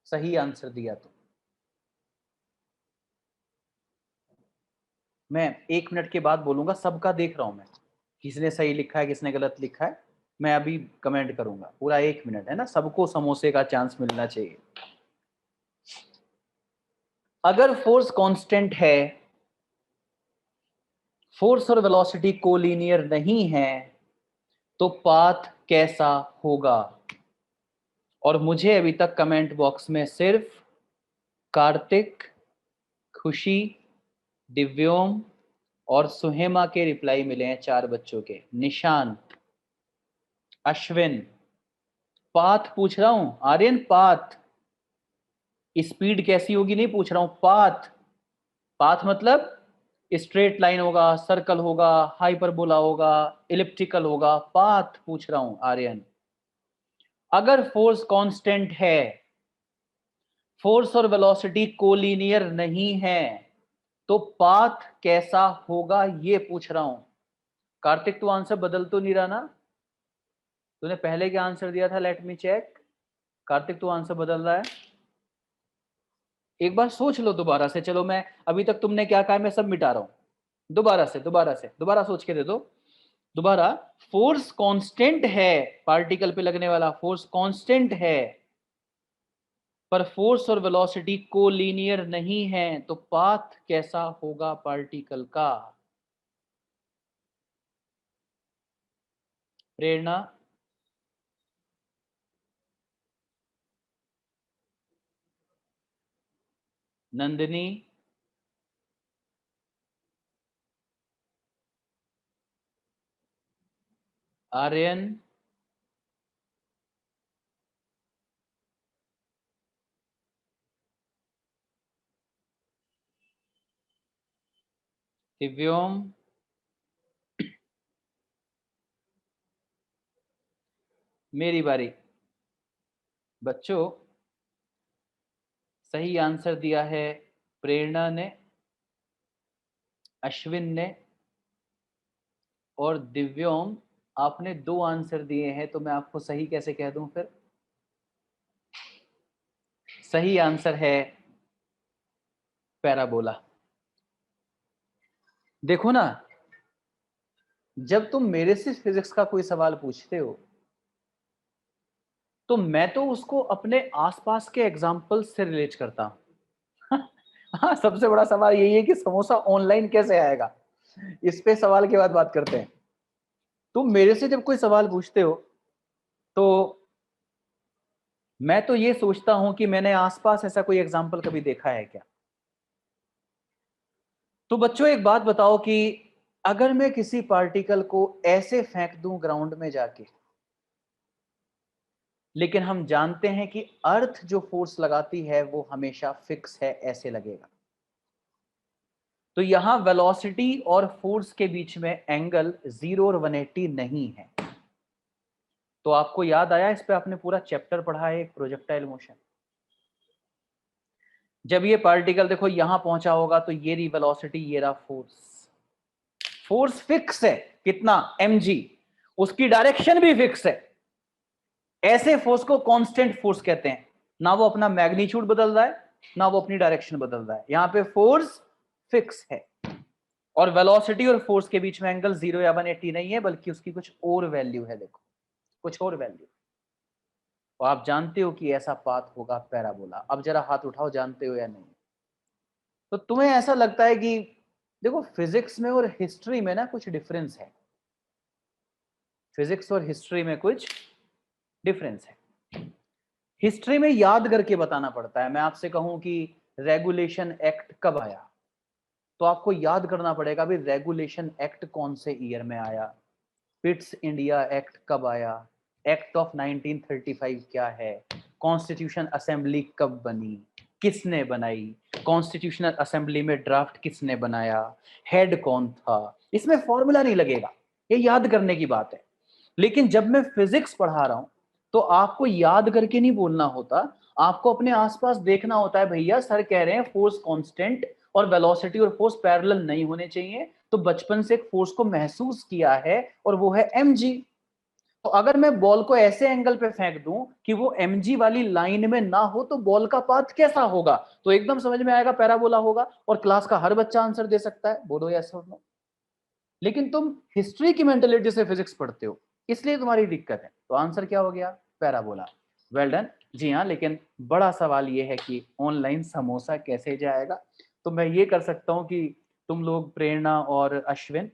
सही आंसर दिया तो मैं 1 मिनट के बाद बोलूंगा, सबका देख रहा हूं मैं, किसने सही लिखा है किसने गलत लिखा है, मैं अभी कमेंट करूंगा। पूरा 1 मिनट है ना, सबको समोसे का चांस मिलना चाहिए। अगर फोर्स कांस्टेंट है, फोर्स और वेलोसिटी कोलिनियर नहीं है, तो पाथ कैसा होगा? और मुझे अभी तक कमेंट बॉक्स में सिर्फ कार्तिक, खुशी, दिव्योम और सुहेमा के रिप्लाई मिले हैं, 4 बच्चों के। निशांत, अश्विन, पाथ पूछ रहा हूं, आर्यन पाथ, स्पीड कैसी होगी नहीं पूछ रहा हूं, पाथ। पाथ मतलब स्ट्रेट लाइन होगा, सर्कल होगा, हाइपरबोला होगा, इलिप्टिकल होगा, पाथ पूछ रहा हूं आर्यन। अगर फोर्स कांस्टेंट है, फोर्स और वेलोसिटी कोलिनियर नहीं है, तो पाथ कैसा होगा ये पूछ रहा हूं। कार्तिक, तू आंसर बदल तो नहीं रहा ना? तूने पहले क्या आंसर दिया था, लेट मी चेक। कार्तिक, तू आंसर बदल रहा है? एक बार सोच लो दोबारा से। चलो, मैं अभी तक तुमने क्या कहा है मैं सब मिटा रहा हूं। दोबारा सोच के दे दो। दोबारा, फोर्स कांस्टेंट है, पार्टिकल पे लगने वाला फोर्स कांस्टेंट है, पर फोर्स और वेलोसिटी कोलिनियर नहीं है, तो पाथ कैसा होगा पार्टिकल का? प्रेरणा, नंदिनी, आर्यन, दिव्योम, मेरी बारी। बच्चों, सही आंसर दिया है प्रेरणा ने, अश्विन ने और दिव्योम। आपने 2 आंसर दिए हैं, तो मैं आपको सही कैसे कह दूं फिर? सही आंसर है पैराबोला। देखो ना, जब तुम मेरे से फिजिक्स का कोई सवाल पूछते हो तो मैं तो उसको अपने आसपास के एग्जाम्पल से रिलेट करता हूं। हाँ, सबसे बड़ा सवाल यही है कि समोसा ऑनलाइन कैसे आएगा, इस पे सवाल के बाद बात करते हैं। तुम मेरे से जब कोई सवाल पूछते हो तो मैं तो ये सोचता हूं कि मैंने आसपास ऐसा कोई एग्जाम्पल कभी देखा है क्या। तो बच्चों, एक बात बताओ कि अगर मैं किसी पार्टिकल को ऐसे फेंक दूं ग्राउंड में जाके, लेकिन हम जानते हैं कि अर्थ जो फोर्स लगाती है वो हमेशा फिक्स है, ऐसे लगेगा, तो यहां वेलोसिटी और फोर्स के बीच में एंगल 0 और 180 नहीं है। तो आपको याद आया, इस पे आपने पूरा चैप्टर पढ़ा है, एक प्रोजेक्टाइल मोशन। जब ये पार्टिकल देखो यहां पहुंचा होगा तो ये रही वेलोसिटी, ये रहा फोर्स। फोर्स फिक्स है, कितना, mg, उसकी डायरेक्शन भी फिक्स है। ऐसे फोर्स को कांस्टेंट फोर्स कहते हैं, ना वो अपना मैग्नीट्यूड बदल रहा है ना वो अपनी डायरेक्शन बदल रहा है, यहां पे फोर्स फिक्स है। और वेलोसिटी और फोर्स के बीच में एंगल 0 या 180 नहीं है, बल्कि उसकी कुछ और वैल्यू है। देखो, कुछ और वैल्यू। तो आप जानते हो कि ऐसा पाथ होगा पैराबोला। अब जरा हाथ उठाओ, जानते हो या नहीं? तो तुम्हें ऐसा लगता है कि देखो, फिजिक्स में और हिस्ट्री में ना कुछ डिफरेंस है, फिजिक्स और हिस्ट्री में कुछ डिफरेंस है। हिस्ट्री में याद करके बताना पड़ता है। मैं आपसे कहूं कि रेगुलेशन एक्ट कब आया? तो आपको याद करना पड़ेगा भाई रेगुलेशन एक्ट कौन से ईयर में आया, पिट्स इंडिया एक्ट कब आया, एक्ट ऑफ 1935 क्या है, कॉन्स्टिट्यूशन असेंबली कब बनी, किसने बनाई, कॉन्स्टिट्यूशनल असेंबली में ड्राफ्ट किसने बनाया, हेड कौन था, इसमें फॉर्मूला नहीं लगेगा, ये याद करने की बात है। लेकिन जब मैं फिजिक्स पढ़ा रहा हूं तो आपको याद करके नहीं बोलना होता, आपको अपने आसपास देखना होता है। भैया सर कह रहे हैं फोर्स कांस्टेंट और वेलोसिटी और फोर्स पैरेलल नहीं होने चाहिए, तो बचपन से एक फोर्स को महसूस किया है और वो है mg। तो अगर मैं बॉल को ऐसे एंगल पे फेंक दूं कि वो mg वाली लाइन में ना हो तो बॉल का पाथ कैसा होगा? तो एकदम समझ में आएगा, पैराबोला होगा, और क्लास का हर बच्चा आंसर दे सकता है, बोलो यस और नो। लेकिन तुम हिस्ट्री की मेंटेलिटी से फिजिक्स पढ़ते हो, इसलिए तुम्हारी दिक्कत है। तो आंसर क्या हो गया? पैराबोला। Well done. जी हाँ, लेकिन बड़ा सवाल ये है कि ऑनलाइन समोसा कैसे जाएगा? तो मैं ये कर सकता हूँ कि तुम लोग प्रेरणा और अश्विन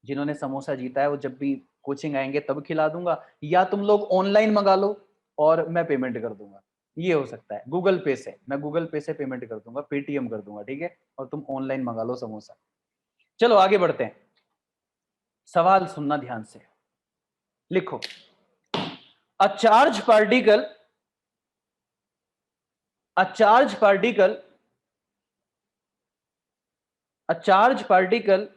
जिन्होंने समोसा जीता है वो जब भी कोचिंग आएंगे तब खिला दूंगा, या तुम लोग ऑनलाइन मंगा लो और मैं पेमेंट कर दूंगा। ये हो सकता है गूगल पे से, मैं गूगल पे से पेमेंट कर दूंगा, पेटीएम कर दूंगा, ठीक है, और तुम ऑनलाइन मंगा लो समोसा। चलो आगे बढ़ते हैं, सवाल सुनना ध्यान से। लिखो, a charge particle, a charge particle, a charge particle,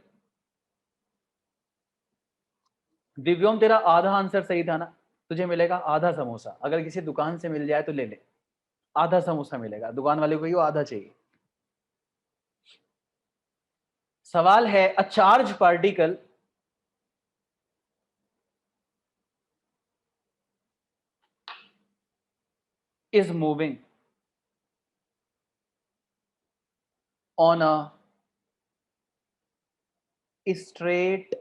Divyom तेरा आधा आंसर सही था ना, तुझे मिलेगा आधा समोसा। अगर किसी दुकान से मिल जाए तो ले ले, आधा समोसा मिलेगा, दुकान वाले को ही आधा चाहिए। सवाल है, अ charge particle is moving on a straight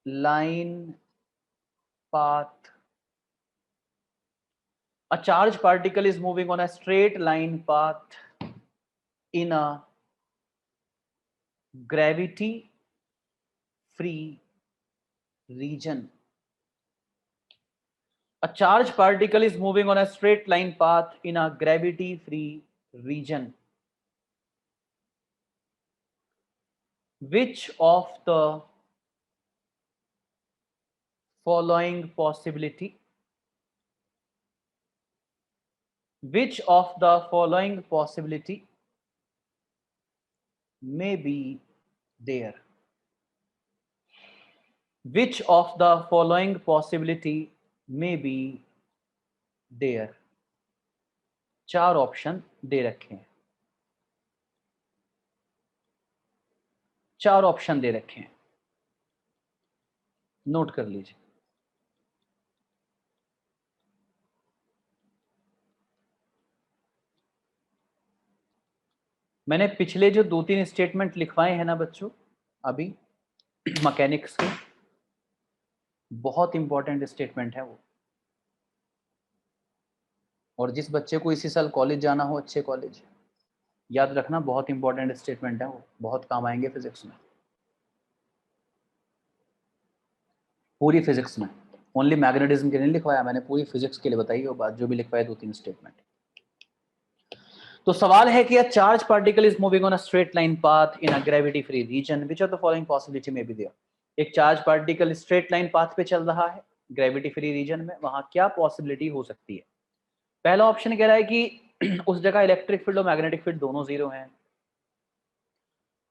line path. A charged particle is moving on a straight line path in a gravity free region. A charged particle is moving on a straight line path in a gravity free region. Which of the following possibility, which of the following possibility may be there? Which of the following possibility may be there? चार option दे रखे हैं, चार option दे रखे हैं, note कर लीजिए। मैंने पिछले जो 2-3 स्टेटमेंट लिखवाए हैं ना बच्चों अभी मैकेनिक्स के, बहुत इंपॉर्टेंट स्टेटमेंट है वो। और जिस बच्चे को इसी साल कॉलेज जाना हो, अच्छे कॉलेज, याद रखना बहुत इंपॉर्टेंट स्टेटमेंट है वो, बहुत काम आएंगे फिजिक्स में, पूरी फिजिक्स में। ओनली मैग्नेटिज्म के नहीं लिखवाया मैंने, पूरी फिजिक्स के लिए बताई वो बात, जो भी लिखवाया 2-3 स्टेटमेंट। तो सवाल है कि a charge particle is moving on a straight line path in a gravity free region, which of the following possibility में बी देयर। एक charge particle straight line path पे चल रहा है ग्रेविटी फ्री रीजन में, वहां क्या पॉसिबिलिटी हो सकती है? पहला ऑप्शन कह रहा है कि उस जगह इलेक्ट्रिक फील्ड और मैग्नेटिक फील्ड दोनों जीरो हैं।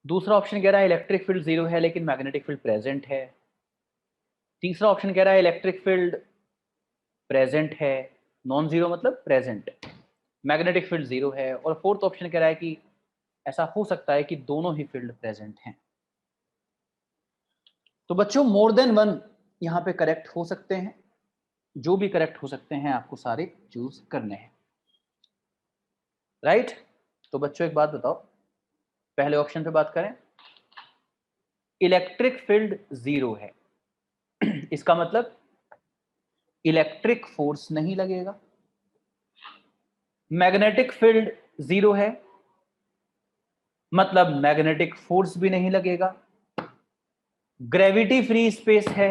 दूसरा ऑप्शन कह रहा है इलेक्ट्रिक फील्ड जीरो है लेकिन मैग्नेटिक फील्ड प्रेजेंट है। तीसरा ऑप्शन कह रहा है इलेक्ट्रिक फील्ड प्रेजेंट है, नॉन जीरो मतलब प्रेजेंट, मैग्नेटिक फील्ड जीरो है। और फोर्थ ऑप्शन कह रहा है कि ऐसा हो सकता है कि दोनों ही फील्ड प्रेजेंट हैं। तो बच्चों मोर देन वन यहां पे करेक्ट हो सकते हैं, जो भी करेक्ट हो सकते हैं आपको सारे चूज करने हैं, राइट? तो बच्चों एक बात बताओ, पहले ऑप्शन पे बात करें, इलेक्ट्रिक फील्ड जीरो है इसका मतलब इलेक्ट्रिक फोर्स नहीं लगेगा। मैग्नेटिक फील्ड जीरो है मतलब मैग्नेटिक फोर्स भी नहीं लगेगा। ग्रेविटी फ्री स्पेस है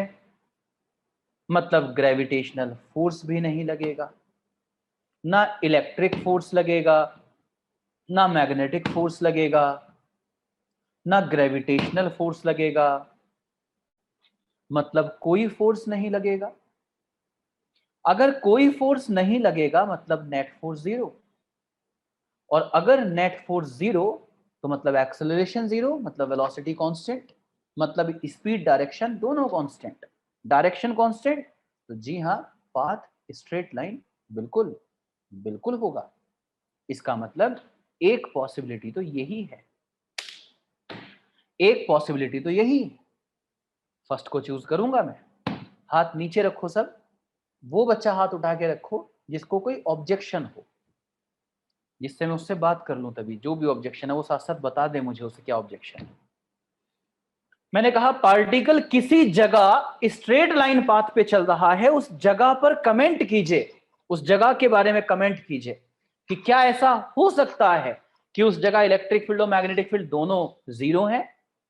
मतलब ग्रेविटेशनल फोर्स भी नहीं लगेगा, ना इलेक्ट्रिक फोर्स लगेगा ना मैग्नेटिक फोर्स लगेगा, ना ग्रेविटेशनल फोर्स लगेगा, मतलब कोई फोर्स नहीं लगेगा। अगर कोई फोर्स नहीं लगेगा मतलब नेट फोर्स जीरो, और अगर नेट फोर्स जीरो तो मतलब एक्सेलरेशन जीरो, मतलब वेलोसिटी कांस्टेंट, मतलब स्पीड डायरेक्शन दोनों कांस्टेंट। डायरेक्शन कांस्टेंट तो जी हाँ, पाथ स्ट्रेट लाइन बिल्कुल बिल्कुल होगा। इसका मतलब एक पॉसिबिलिटी तो यही है, एक पॉसिबिलिटी तो यही है। फर्स्ट को चूज करूंगा मैं। हाथ नीचे रखो सब, वो बच्चा हाथ उठा के रखो जिसको कोई ऑब्जेक्शन हो, जिससे मैं उससे बात कर लूं। तभी जो भी ऑब्जेक्शन है वो साथ साथ बता दे मुझे उसे क्या ऑब्जेक्शन है। मैंने कहा पार्टिकल किसी जगह स्ट्रेट लाइन पाथ पे चल रहा है, उस जगह पर कमेंट कीजिए, उस जगह के बारे में कमेंट कीजिए कि क्या ऐसा हो सकता है कि उस जगह इलेक्ट्रिक फील्ड और मैग्नेटिक फील्ड दोनों जीरो हैं।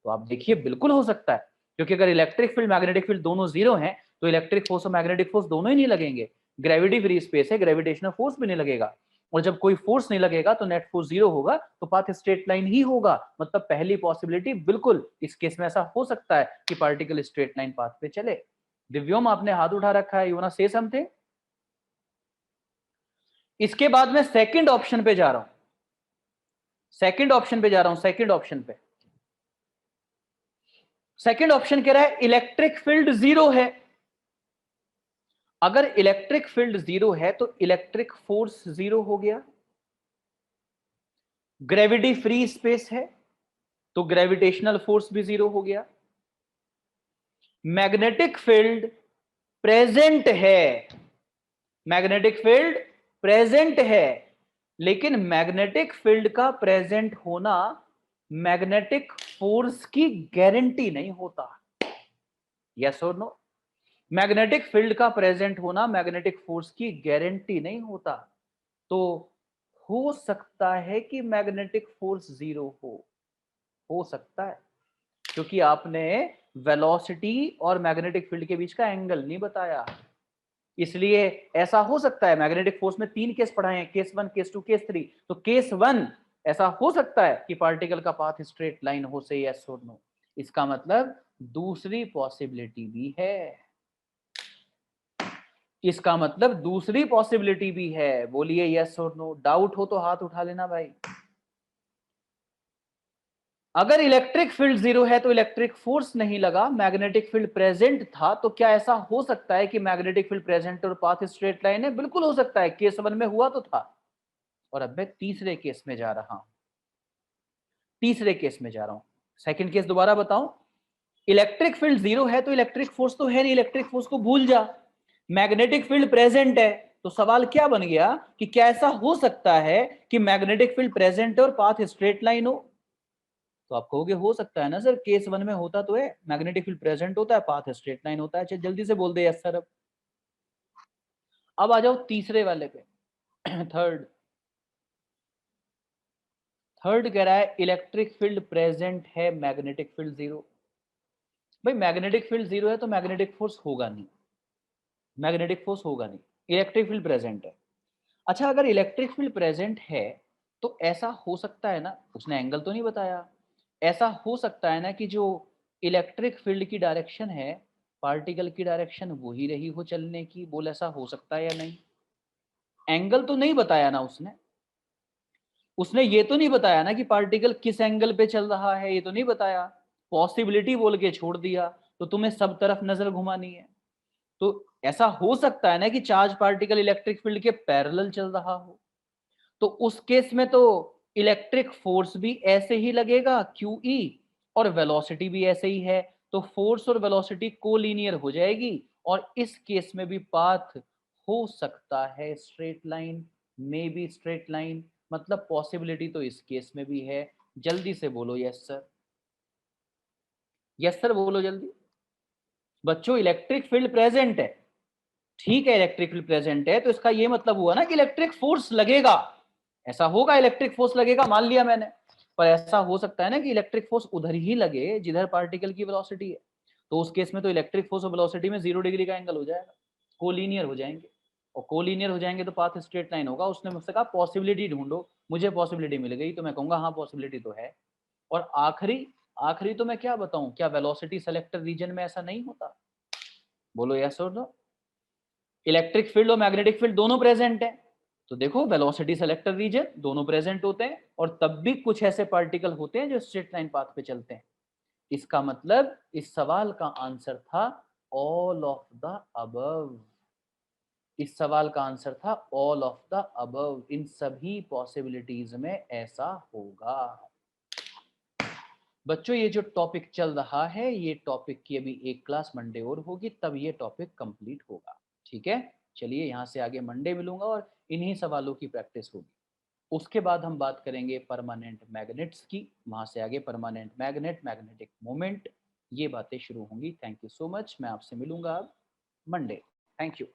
तो आप देखिए बिल्कुल हो सकता है, क्योंकि अगर इलेक्ट्रिक फील्ड मैग्नेटिक फील्ड दोनों जीरो हैं तो इलेक्ट्रिक फोर्स और मैग्नेटिक फोर्स दोनों ही नहीं लगेंगे। ग्रेविटी फ्री स्पेस है, ग्रेविटेशनल फोर्स भी नहीं लगेगा, और जब कोई फोर्स नहीं लगेगा तो नेट फोर्स जीरो होगा, तो पाथ स्ट्रेट लाइन ही होगा। मतलब पहली पॉसिबिलिटी बिल्कुल इस केस में ऐसा हो सकता है कि पार्टिकल स्ट्रेट लाइन पाथ पे चले। दिव्योम आपने हाथ उठा रखा है, you want to say something? इसके बाद मैं सेकंड ऑप्शन पे जा रहा हूं, सेकंड ऑप्शन पे जा रहा हूं, सेकंड ऑप्शन पे। सेकंड ऑप्शन कह रहा है इलेक्ट्रिक फील्ड जीरो है। अगर इलेक्ट्रिक फील्ड जीरो है तो इलेक्ट्रिक फोर्स जीरो हो गया। ग्रेविटी फ्री स्पेस है तो ग्रेविटेशनल फोर्स भी जीरो हो गया। मैग्नेटिक फील्ड प्रेजेंट है, मैग्नेटिक फील्ड प्रेजेंट है, लेकिन मैग्नेटिक फील्ड का प्रेजेंट होना मैग्नेटिक फोर्स की गारंटी नहीं होता। यस और नो? मैग्नेटिक फील्ड का प्रेजेंट होना मैग्नेटिक फोर्स की गारंटी नहीं होता। तो हो सकता है कि मैग्नेटिक फोर्स जीरो हो सकता है, क्योंकि आपने वेलोसिटी और मैग्नेटिक फील्ड के बीच का एंगल नहीं बताया। इसलिए ऐसा हो सकता है, मैग्नेटिक फोर्स में 3 केस पढ़ाए हैं, केस 1, केस 2, केस 3। तो केस 1 ऐसा हो सकता है कि पार्टिकल का पाथ स्ट्रेट लाइन हो, से यस और नो। इसका मतलब दूसरी पॉसिबिलिटी भी है, इसका मतलब दूसरी पॉसिबिलिटी भी है। बोलिए यस और नो। डाउट हो तो हाथ उठा लेना भाई। अगर इलेक्ट्रिक फील्ड जीरो है तो इलेक्ट्रिक फोर्स नहीं लगा, मैग्नेटिक फील्ड प्रेजेंट था, तो क्या ऐसा हो सकता है कि मैग्नेटिक फील्ड प्रेजेंट और पाथ स्ट्रेट लाइन है? बिल्कुल हो सकता है, केस 1 में हुआ तो था। और अब मैं तीसरे केस में जा रहा हूं, तीसरे केस में जा रहा हूं। सेकंड केस दोबारा बताऊं। इलेक्ट्रिक फील्ड जीरो है तो इलेक्ट्रिक फोर्स तो है नहीं, इलेक्ट्रिक फोर्स को भूल जा। मैग्नेटिक फील्ड प्रेजेंट है, तो सवाल क्या बन गया कि क्या ऐसा हो सकता है कि मैग्नेटिक फील्ड प्रेजेंट है और पाथ स्ट्रेट लाइन हो? तो आप कहोगे हो सकता है ना सर, केस 1 में होता तो है, मैग्नेटिक फील्ड प्रेजेंट होता है, पाथ स्ट्रेट लाइन होता है। जल्दी से बोल दे यस सर। अब आ जाओ तीसरे वाले पे। थर्ड, थर्ड कह रहा है इलेक्ट्रिक फील्ड प्रेजेंट है, मैग्नेटिक फील्ड जीरो। भाई मैग्नेटिक फील्ड जीरो है तो मैग्नेटिक फोर्स होगा नहीं, मैग्नेटिक फोर्स होगा नहीं, इलेक्ट्रिक फील्ड प्रेजेंट है। अच्छा, अगर इलेक्ट्रिक फील्ड प्रेजेंट है तो ऐसा हो सकता है ना, उसने एंगल तो नहीं बताया, ऐसा हो सकता है ना कि जो इलेक्ट्रिक फील्ड की डायरेक्शन है, पार्टिकल की डायरेक्शन वही रही हो चलने की। बोल ऐसा हो सकता है या नहीं? एंगल तो नहीं बताया ना उसने, उसने ये तो नहीं बताया ना कि पार्टिकल किस एंगल पे चल रहा है, ये तो नहीं बताया। पॉसिबिलिटी बोल के छोड़ दिया, तो तुम्हें सब तरफ नजर घुमानी है। तो ऐसा हो सकता है ना कि चार्ज पार्टिकल इलेक्ट्रिक फील्ड के पैरेलल चल रहा हो, तो उस केस में तो इलेक्ट्रिक फोर्स भी ऐसे ही लगेगा QE, और वेलोसिटी भी ऐसे ही है, तो फोर्स और वेलोसिटी कोलिनियर हो जाएगी। और इस केस में भी पाथ हो सकता है straight line, may be straight line, मतलब पॉसिबिलिटी तो इस केस में भी है। जल्दी से बोलो यस सर, यस सर बोलो जल्दी। बच्चों इलेक्ट्रिक फील्ड प्रेजेंट है, ठीक है, इलेक्ट्रिक फील्ड प्रेजेंट है तो इसका ये मतलब हुआ ना कि इलेक्ट्रिक फोर्स लगेगा। ऐसा होगा, इलेक्ट्रिक फोर्स लगेगा, मान लिया मैंने। पर ऐसा हो सकता है ना कि इलेक्ट्रिक फोर्स उधर ही लगे जिधर पार्टिकल की वेलोसिटी है, तो उस केस में तो इलेक्ट्रिक फोर्स और वेलोसिटी में 0 डिग्री का एंगल हो जाएगा, कोलिनियर हो जाएंगे। और कोलिनियर हो जाएंगे तो पाथ स्ट्रेट लाइन होगा। उसने मुझसे कहा पॉसिबिलिटी ढूंढो, मुझे पॉसिबिलिटी मिल गई तो मैं कहूँगा हाँ पॉसिबिलिटी तो है। और आखिरी तो मैं क्या बताऊँ, क्या वेलोसिटी सेलेक्टर रीजन में ऐसा नहीं होता? बोलो यस और नो। इलेक्ट्रिक फील्ड और मैग्नेटिक फील्ड दोनों प्रेजेंट है, तो देखो वेलोसिटी सेलेक्टर रीजन दोनों प्रेजेंट होते हैं, और तब भी कुछ ऐसे पार्टिकल होते हैं जो स्ट्रेट लाइन पाथ पे चलते हैं। इसका मतलब इस सवाल का आंसर था ऑल ऑफ द अबव। इस सवाल का आंसर था ऑल ऑफ द अबव, इन सभी पॉसिबिलिटीज में ऐसा होगा। बच्चों ये जो टॉपिक चल रहा है, ये टॉपिक की अभी एक क्लास मंडे और होगी, तब ये टॉपिक कंप्लीट होगा। ठीक है, चलिए यहाँ से आगे मंडे मिलूंगा और इन्हीं सवालों की प्रैक्टिस होगी। उसके बाद हम बात करेंगे परमानेंट मैग्नेट्स की, वहां से आगे परमानेंट मैग्नेट, मैग्नेटिक मोमेंट, ये बातें शुरू होंगी। थैंक यू सो मच, मैं आपसे मिलूंगा अब मंडे। Thank you.